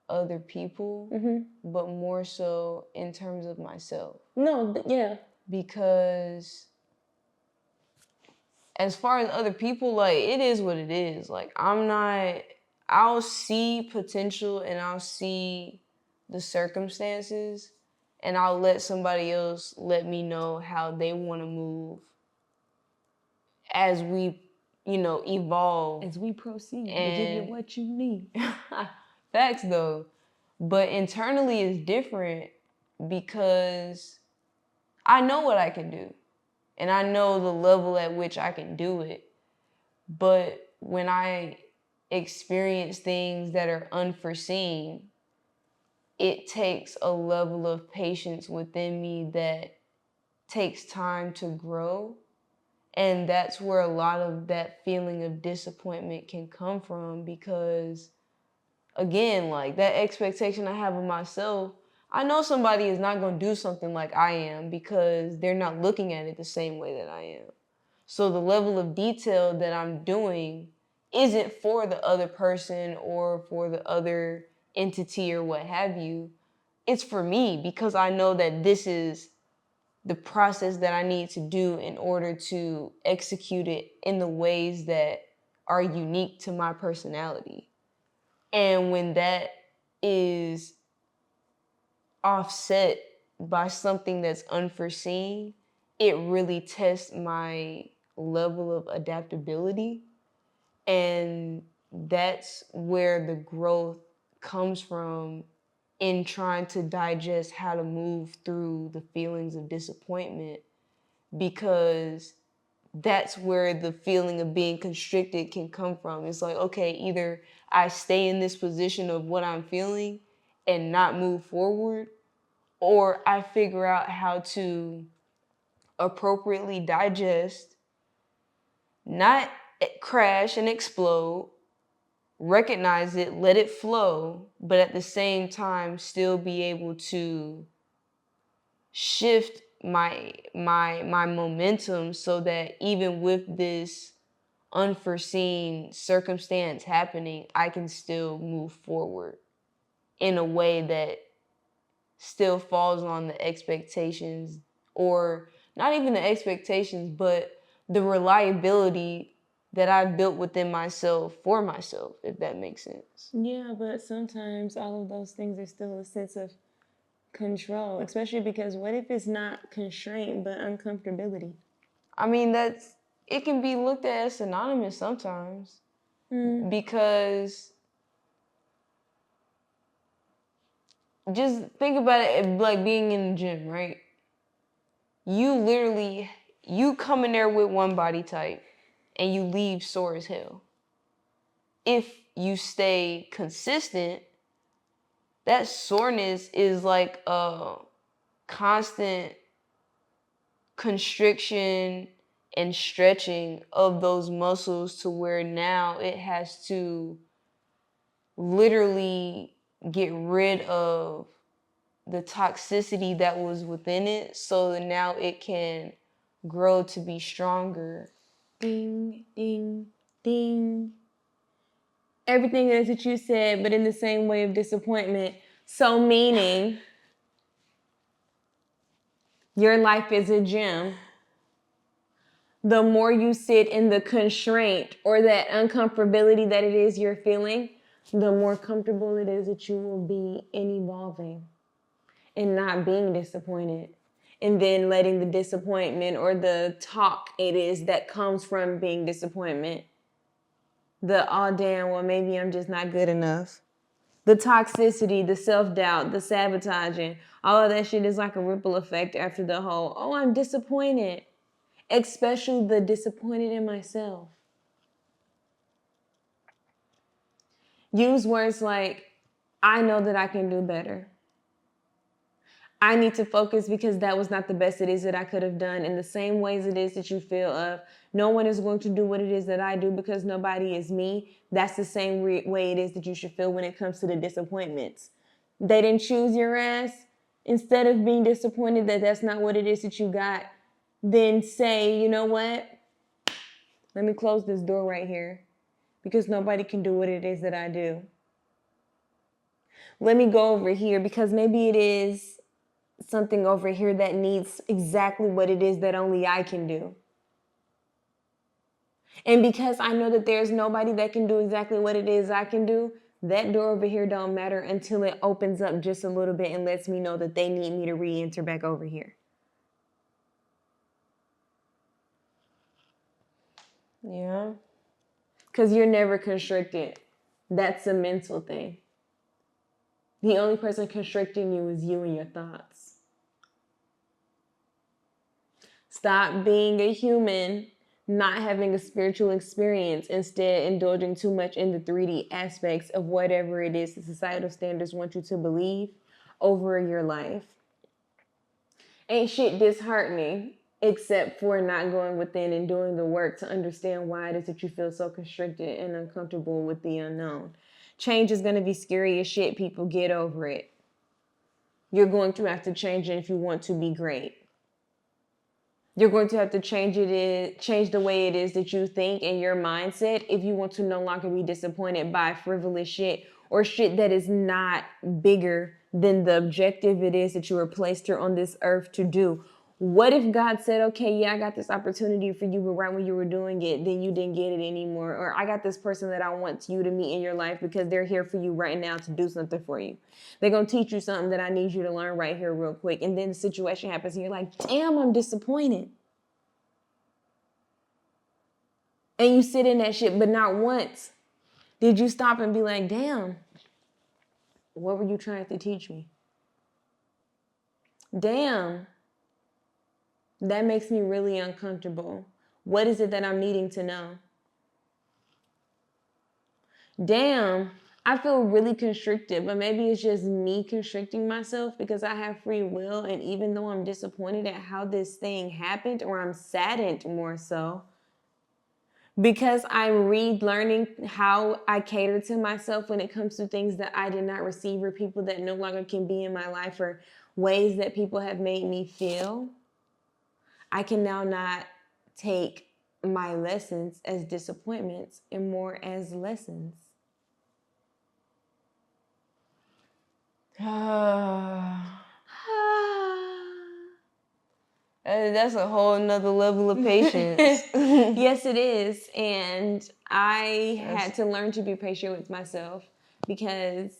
Speaker 1: other people, but more so in terms of myself.
Speaker 2: Yeah.
Speaker 1: Because as far as other people, like, it is what it is. Like, I'll see potential and I'll see the circumstances, and I'll let somebody else let me know how they want to move as we, evolve.
Speaker 2: As we proceed, to give you what you need.
Speaker 1: Facts, though. But internally it's different, because I know what I can do. And I know the level at which I can do it. But when I experience things that are unforeseen, it takes a level of patience within me that takes time to grow. And that's where a lot of that feeling of disappointment can come from, because, again, like, that expectation I have of myself, I know somebody is not going to do something like I am, because they're not looking at it the same way that I am. So the level of detail that I'm doing isn't for the other person or for the other entity or what have you. It's for me, because I know that this is the process that I need to do in order to execute it in the ways that are unique to my personality. And when that is offset by something that's unforeseen, it really tests my level of adaptability. And that's where the growth comes from, in trying to digest how to move through the feelings of disappointment. Because that's where the feeling of being constricted can come from. It's like, okay, either I stay in this position of what I'm feeling and not move forward, or I figure out how to appropriately digest, not crash and explode, recognize it, let it flow, but at the same time still be able to shift my momentum so that even with this unforeseen circumstance happening, I can still move forward in a way that still falls on the expectations, or not even the expectations, but the reliability that I've built within myself for myself, if that makes sense.
Speaker 2: Yeah, but sometimes all of those things are still a sense of control, especially because what if it's not constraint but uncomfortability?
Speaker 1: I mean, it can be looked at as synonymous sometimes, because just think about it like being in the gym, right? You come in there with one body type and you leave sore as hell. If you stay consistent, that soreness is like a constant constriction and stretching of those muscles to where now it has to literally get rid of the toxicity that was within it so that now it can grow to be stronger.
Speaker 2: Ding, ding, ding. Everything it is that you said, but in the same way of disappointment. So meaning your life is a gym. The more you sit in the constraint or that uncomfortability that it is you're feeling, the more comfortable it is that you will be in evolving and not being disappointed. And then letting the disappointment or the talk it is that comes from being disappointment, the oh damn, well maybe I'm just not good enough, the toxicity, the self-doubt, the sabotaging, all of that shit is like a ripple effect after the whole, oh, I'm disappointed. Especially the disappointed in myself. Use words like, I know that I can do better. I need to focus because that was not the best it is that I could have done. In the same ways it is that you feel of, no one is going to do what it is that I do because nobody is me. That's the same way it is that you should feel when it comes to the disappointments. They didn't choose your ass. Instead of being disappointed that that's not what it is that you got, then say, you know what? Let me close this door right here because nobody can do what it is that I do. Let me go over here because maybe it is something over here that needs exactly what it is that only I can do. And because I know that there's nobody that can do exactly what it is I can do, that door over here don't matter until it opens up just a little bit and lets me know that they need me to re-enter back over here.
Speaker 1: Yeah.
Speaker 2: Because you're never constricted. That's a mental thing. The only person constricting you is you and your thoughts. Stop being a human, not having a spiritual experience, instead indulging too much in the 3D aspects of whatever it is the societal standards want you to believe over your life. Ain't shit disheartening except for not going within and doing the work to understand why it is that you feel so constricted and uncomfortable with the unknown. Change is going to be scary as shit, people. Get over it. You're going to have to change it if you want to be great. You're going to have to change the way it is that you think and your mindset if you want to no longer be disappointed by frivolous shit or shit that is not bigger than the objective it is that you were placed here on this earth to do. What if God said, okay, yeah, I got this opportunity for you, but right when you were doing it, then you didn't get it anymore. Or I got this person that I want you to meet in your life because they're here for you right now to do something for you. They're going to teach you something that I need you to learn right here real quick. And then the situation happens and you're like, damn, I'm disappointed. And you sit in that shit, but not once did you stop and be like, damn, what were you trying to teach me? Damn, that makes me really uncomfortable. What is it that I'm needing to know? Damn, I feel really constricted, but maybe it's just me constricting myself because I have free will. And even though I'm disappointed at how this thing happened, or I'm saddened more so, because I'm relearning how I cater to myself when it comes to things that I did not receive, or people that no longer can be in my life, or ways that people have made me feel, I can now not take my lessons as disappointments and more as lessons.
Speaker 1: That's a whole nother level of patience.
Speaker 2: Yes, it is. And I had to learn to be patient with myself, because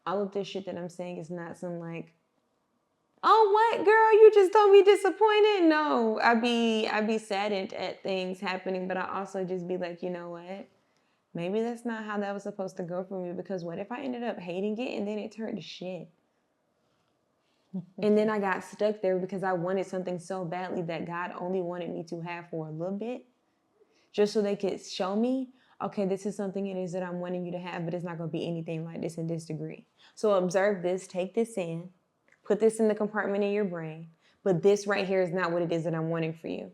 Speaker 2: all of this shit that I'm saying is not some like, oh, what, girl, you just don't be disappointed. No, I be saddened at things happening, but I also just be like, you know what? Maybe that's not how that was supposed to go for me, because what if I ended up hating it and then it turned to shit? And then I got stuck there because I wanted something so badly that God only wanted me to have for a little bit, just so they could show me, okay, this is something it is that I'm wanting you to have, but it's not going to be anything like this in this degree. So observe this, take this in, put this in the compartment in your brain, but this right here is not what it is that I'm wanting for you.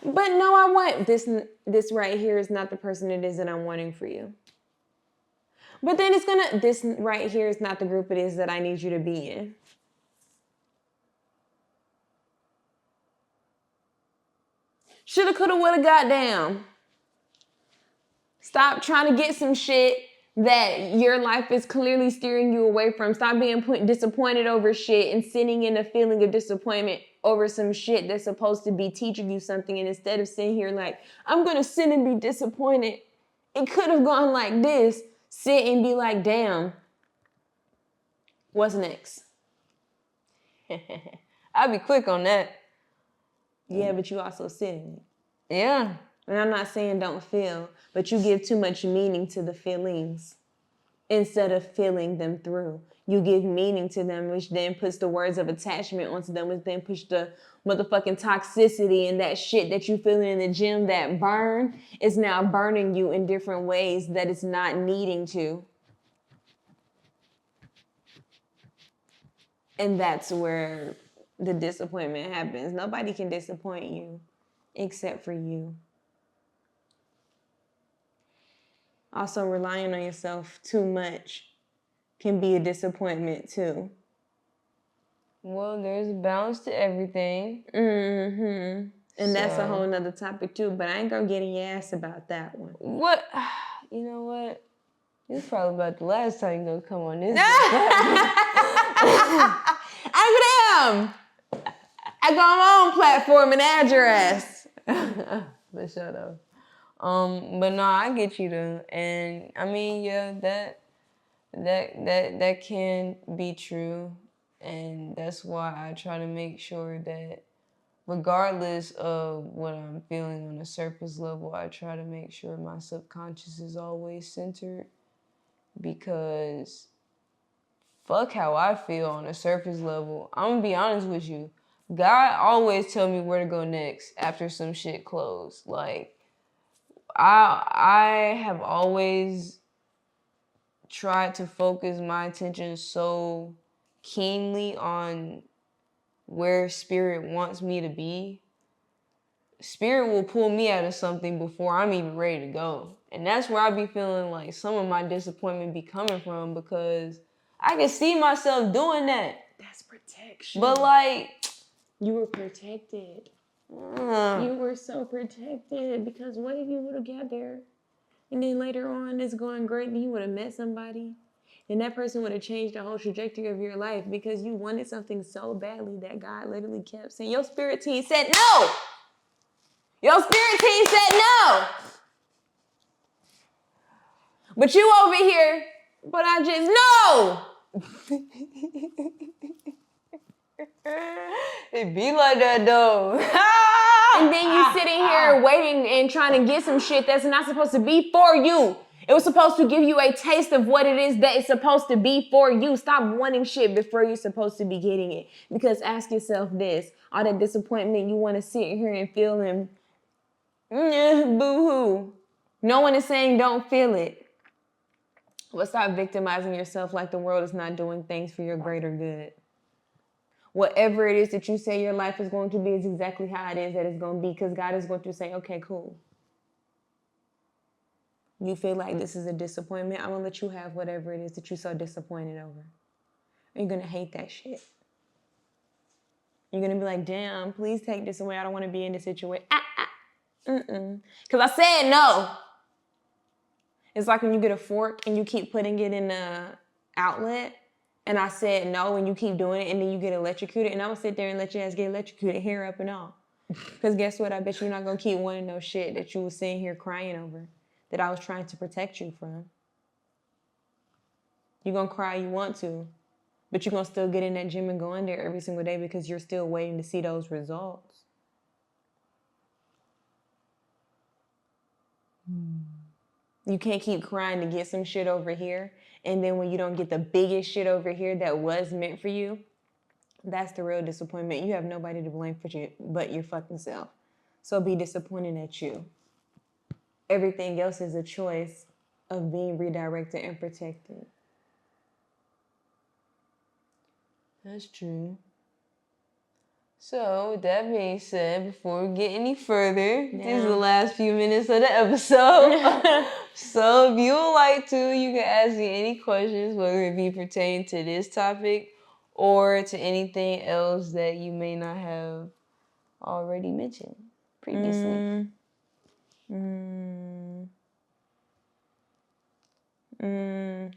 Speaker 2: But no, I want this right here is not the person it is that I'm wanting for you. But then this right here is not the group it is that I need you to be in. Shoulda, coulda, woulda, goddamn. Stop trying to get some shit that your life is clearly steering you away from. Stop being disappointed over shit and sitting in a feeling of disappointment over some shit that's supposed to be teaching you something. And instead of sitting here like, I'm going to sit and be disappointed, it could have gone like this. Sit and be like, damn, what's next?
Speaker 1: I'll be quick on that.
Speaker 2: Yeah, but you also sit in it.
Speaker 1: Yeah.
Speaker 2: And I'm not saying don't feel, but you give too much meaning to the feelings instead of feeling them through. You give meaning to them, which then puts the words of attachment onto them, which then push the motherfucking toxicity, and that shit that you feeling in the gym that burn is now burning you in different ways that it's not needing to. And that's where the disappointment happens. Nobody can disappoint you except for you. Also, relying on yourself too much can be a disappointment too.
Speaker 1: Well, there's a balance to everything.
Speaker 2: Mm-hmm. And that's a whole nother topic too, but I ain't gonna get in your ass about that one.
Speaker 1: What? You know what? This is probably about the last time you're gonna come on this.
Speaker 2: I go on my own platform and add your ass.
Speaker 1: For sure though. But no, I get you though. And I mean, yeah, that can be true. And that's why I try to make sure that regardless of what I'm feeling on a surface level, I try to make sure my subconscious is always centered, because fuck how I feel on a surface level. I'm gonna be honest with you. God always tell me where to go next after some shit closed. Like, I have always tried to focus my attention so keenly on where spirit wants me to be. Spirit will pull me out of something before I'm even ready to go. And that's where I be feeling like some of my disappointment be coming from, because I can see myself doing that.
Speaker 2: That's protection.
Speaker 1: But like,
Speaker 2: you were protected. You were so protected, because what if you would have got there and then later on it's going great and you would have met somebody and that person would have changed the whole trajectory of your life because you wanted something so badly that God literally kept saying, your spirit team said no. Your spirit team said no. But you over here, but I just know.
Speaker 1: It be like that though.
Speaker 2: And then you sitting here waiting and trying to get some shit that's not supposed to be for you. It was supposed to give you a taste of what it is that it's supposed to be for you. Stop wanting shit before you're supposed to be getting it. Because ask yourself this, all that disappointment you want to sit here and feel and boo-hoo. No one is saying don't feel it. But stop victimizing yourself like the world is not doing things for your greater good. Whatever it is that you say your life is going to be is exactly how it is that it's going to be, because God is going to say, okay, cool. You feel like this is a disappointment, I'm going to let you have whatever it is that you're so disappointed over. And you're going to hate that shit. You're going to be like, damn, please take this away. I don't want to be in this situation. Because I said no. It's like when you get a fork and you keep putting it in the outlet, and I said no, and you keep doing it, and then you get electrocuted, and I'm going to sit there and let your ass get electrocuted, hair up and all. Because guess what? I bet you're not going to keep wanting no shit that you was sitting here crying over, that I was trying to protect you from. You're going to cry, you want to, but you're going to still get in that gym and go in there every single day because you're still waiting to see those results. You can't keep crying to get some shit over here, and then when you don't get the biggest shit over here that was meant for you, that's the real disappointment. You have nobody to blame for you but your fucking self. So be disappointed at you. Everything else is a choice of being redirected and protected.
Speaker 1: That's true. So, with that being said, before we get any further, these are the last few minutes of the episode. So, if you would like to, you can ask me any questions, whether it be pertaining to this topic or to anything else that you may not have already mentioned previously.
Speaker 2: Do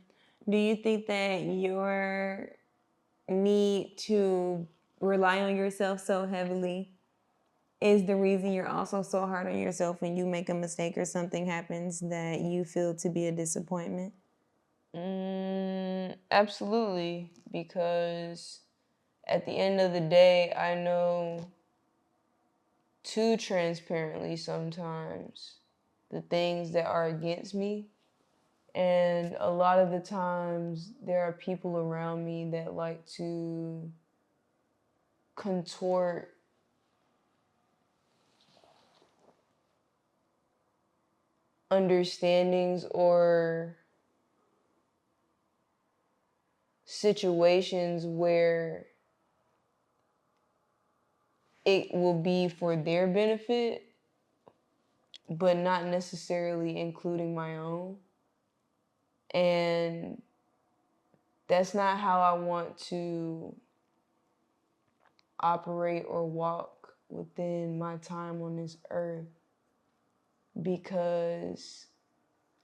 Speaker 2: you think that your need to rely on yourself so heavily is the reason you're also so hard on yourself when you make a mistake or something happens that you feel to be a disappointment?
Speaker 1: Absolutely, because at the end of the day, I know too transparently sometimes the things that are against me. And a lot of the times there are people around me that like to contort understandings or situations where it will be for their benefit, but not necessarily including my own. And that's not how I want to operate or walk within my time on this earth, because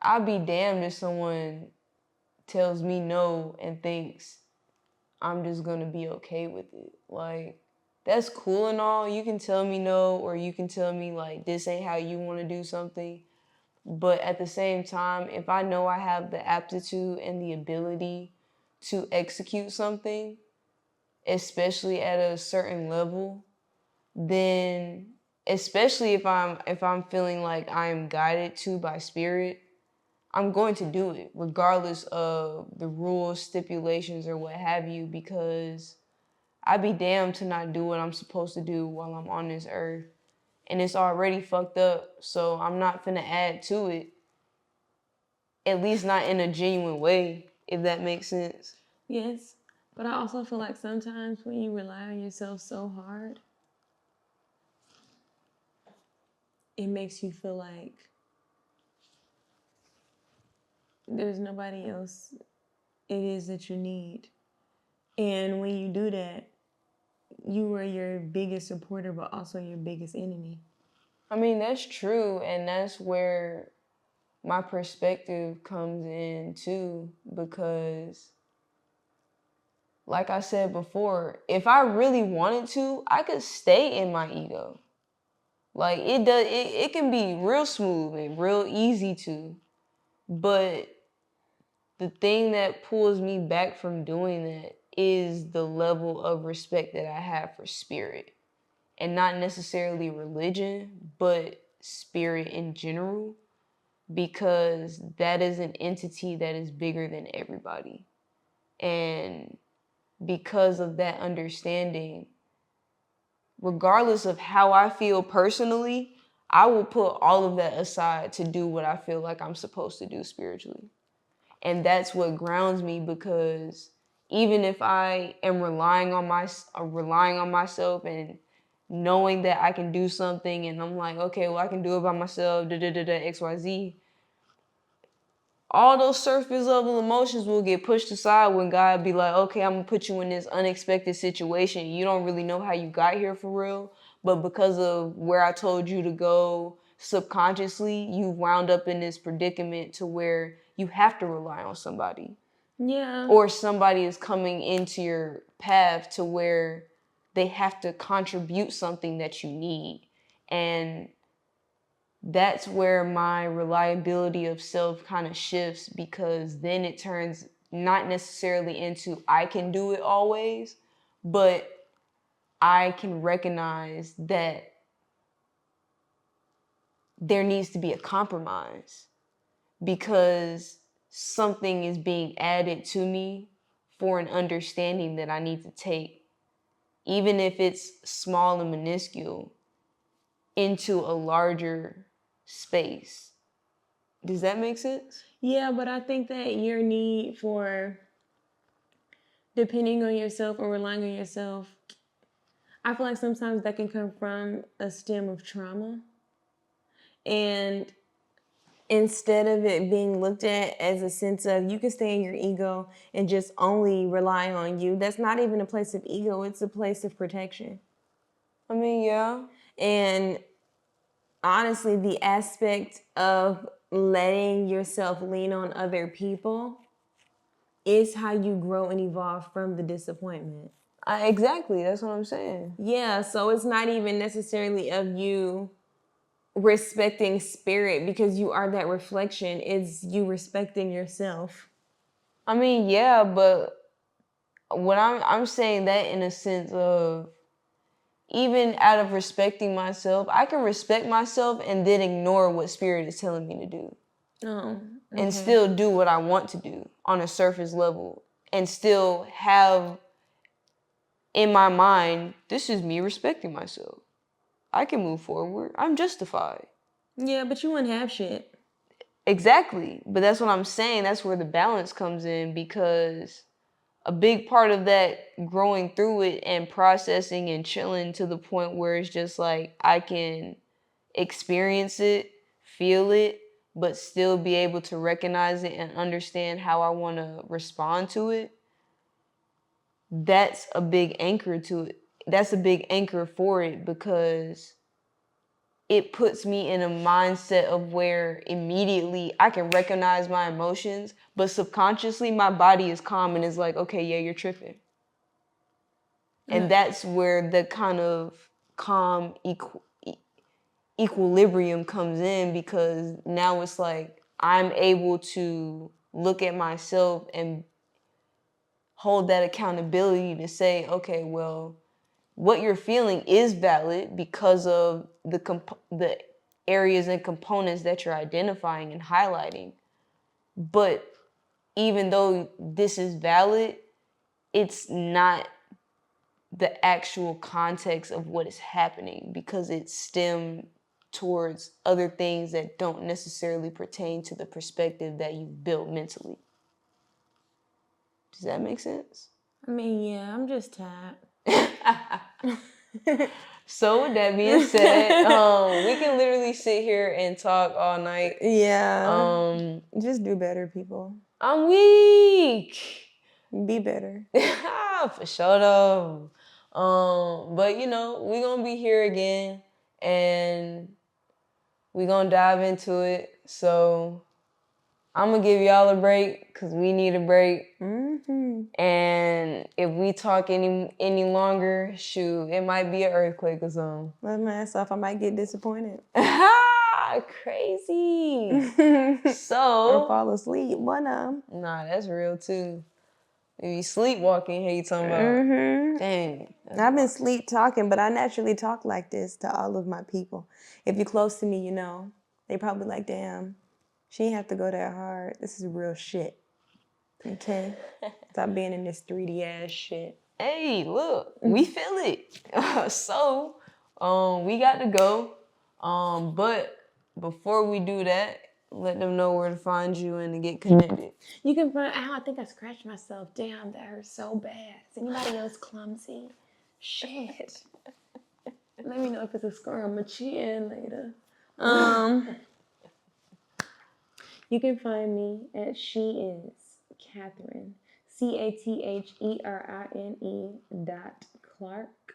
Speaker 1: I'd be damned if someone tells me no and thinks I'm just gonna be okay with it. Like, that's cool and all. You can tell me no, or you can tell me like this ain't how you want to do something. But at the same time, if I know I have the aptitude and the ability to execute something, especially at a certain level, then especially if I'm feeling like I am guided to by spirit, I'm going to do it regardless of the rules, stipulations, or what have you, because I'd be damned to not do what I'm supposed to do while I'm on this earth. And it's already fucked up, so I'm not finna add to it. At least not in a genuine way, if that makes sense.
Speaker 2: Yes, but I also feel like sometimes when you rely on yourself so hard, it makes you feel like there's nobody else it is that you need. And when you do that, you are your biggest supporter, but also your biggest enemy.
Speaker 1: I mean, that's true, and that's where my perspective comes in too, because like I said before, if I really wanted to, I could stay in my ego. Like, it can be real smooth and real easy to, but the thing that pulls me back from doing that is the level of respect that I have for spirit. And not necessarily religion, but spirit in general, because that is an entity that is bigger than everybody. And because of that understanding, regardless of how I feel personally, I will put all of that aside to do what I feel like I'm supposed to do spiritually. And that's what grounds me, because even if I am relying on myself and knowing that I can do something, and I'm like, okay, well, I can do it by myself, XYZ, all those surface level emotions will get pushed aside when God be like, okay, I'm gonna put you in this unexpected situation. You don't really know how you got here for real, but because of where I told you to go subconsciously, you wound up in this predicament to where you have to rely on somebody.
Speaker 2: Yeah.
Speaker 1: Or somebody is coming into your path to where they have to contribute something that you need. And that's where my reliability of self kind of shifts, because then it turns not necessarily into I can do it always, but I can recognize that there needs to be a compromise, because something is being added to me for an understanding that I need to take, even if it's small and minuscule, into a larger space. Does that make sense?
Speaker 2: Yeah, but I think that your need for depending on yourself or relying on yourself, I feel like sometimes that can come from a stem of trauma. And instead of it being looked at as a sense of you can stay in your ego and just only rely on you, that's not even a place of ego, it's a place of protection.
Speaker 1: I mean, yeah.
Speaker 2: And honestly, the aspect of letting yourself lean on other people is how you grow and evolve from the disappointment.
Speaker 1: Exactly, that's what I'm saying.
Speaker 2: Yeah, so it's not even necessarily of you respecting spirit, because you are that reflection. It's you respecting yourself.
Speaker 1: I mean, yeah, but when I'm saying that in a sense of, even out of respecting myself, I can respect myself and then ignore what spirit is telling me to do.
Speaker 2: Oh, okay.
Speaker 1: And still do what I want to do on a surface level, and still have in my mind, this is me respecting myself. I can move forward. I'm justified.
Speaker 2: Yeah, but you wouldn't have shit.
Speaker 1: Exactly. But that's what I'm saying. That's where the balance comes in, because a big part of that growing through it and processing and chilling to the point where it's just like I can experience it, feel it, but still be able to recognize it and understand how I want to respond to it. That's a big anchor to it. That's a big anchor for it, because it puts me in a mindset of where immediately I can recognize my emotions, but subconsciously my body is calm and is like, okay, yeah, you're tripping. And that's where the kind of calm equilibrium comes in, because now it's like I'm able to look at myself and hold that accountability to say, okay, well, what you're feeling is valid because of the areas and components that you're identifying and highlighting. But even though this is valid, it's not the actual context of what is happening, because it stemmed towards other things that don't necessarily pertain to the perspective that you've built mentally. Does that make sense?
Speaker 2: I mean, yeah, I'm just tired.
Speaker 1: So with that being said, we can literally sit here and talk all night.
Speaker 2: Yeah. Just do better, people.
Speaker 1: I'm weak.
Speaker 2: Be better.
Speaker 1: For sure though. But we're gonna be here again, and we're gonna dive into it. So I'm gonna give y'all a break, because we need a break.
Speaker 2: Mm-hmm.
Speaker 1: And if we talk any longer, shoot, it might be an earthquake or something.
Speaker 2: Let my ass off. I might get disappointed.
Speaker 1: Crazy.
Speaker 2: Or
Speaker 1: So
Speaker 2: fall asleep.
Speaker 1: nah, that's real too. Maybe sleepwalking. Hey, you talking about?
Speaker 2: Mm-hmm.
Speaker 1: Dang.
Speaker 2: I've been sleep talking, but I naturally talk like this to all of my people. If you're close to me, you know, they probably like, damn, she ain't have to go that hard. This is real shit. Okay? Stop being in this 3D ass shit.
Speaker 1: Hey, look, we feel it. So, we got to go. But before we do that, let them know where to find you and to get connected.
Speaker 2: You can find. Ow, I think I scratched myself. Damn, that hurts so bad. Is anybody else clumsy? Shit. Let me know if it's a scar on my chin later. You can find me at She Is Catherine, CATHERINE.Clark.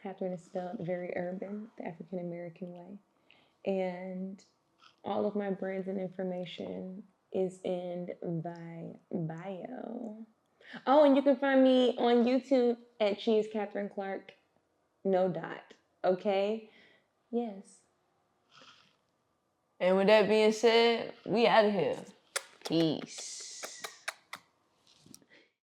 Speaker 2: Catherine is spelled very urban, the African American way. And all of my brands and information is in my bio. Oh, and you can find me on YouTube at She Is Catherine Clark, no dot. Okay? Yes.
Speaker 1: And with that being said, we out of here. Peace.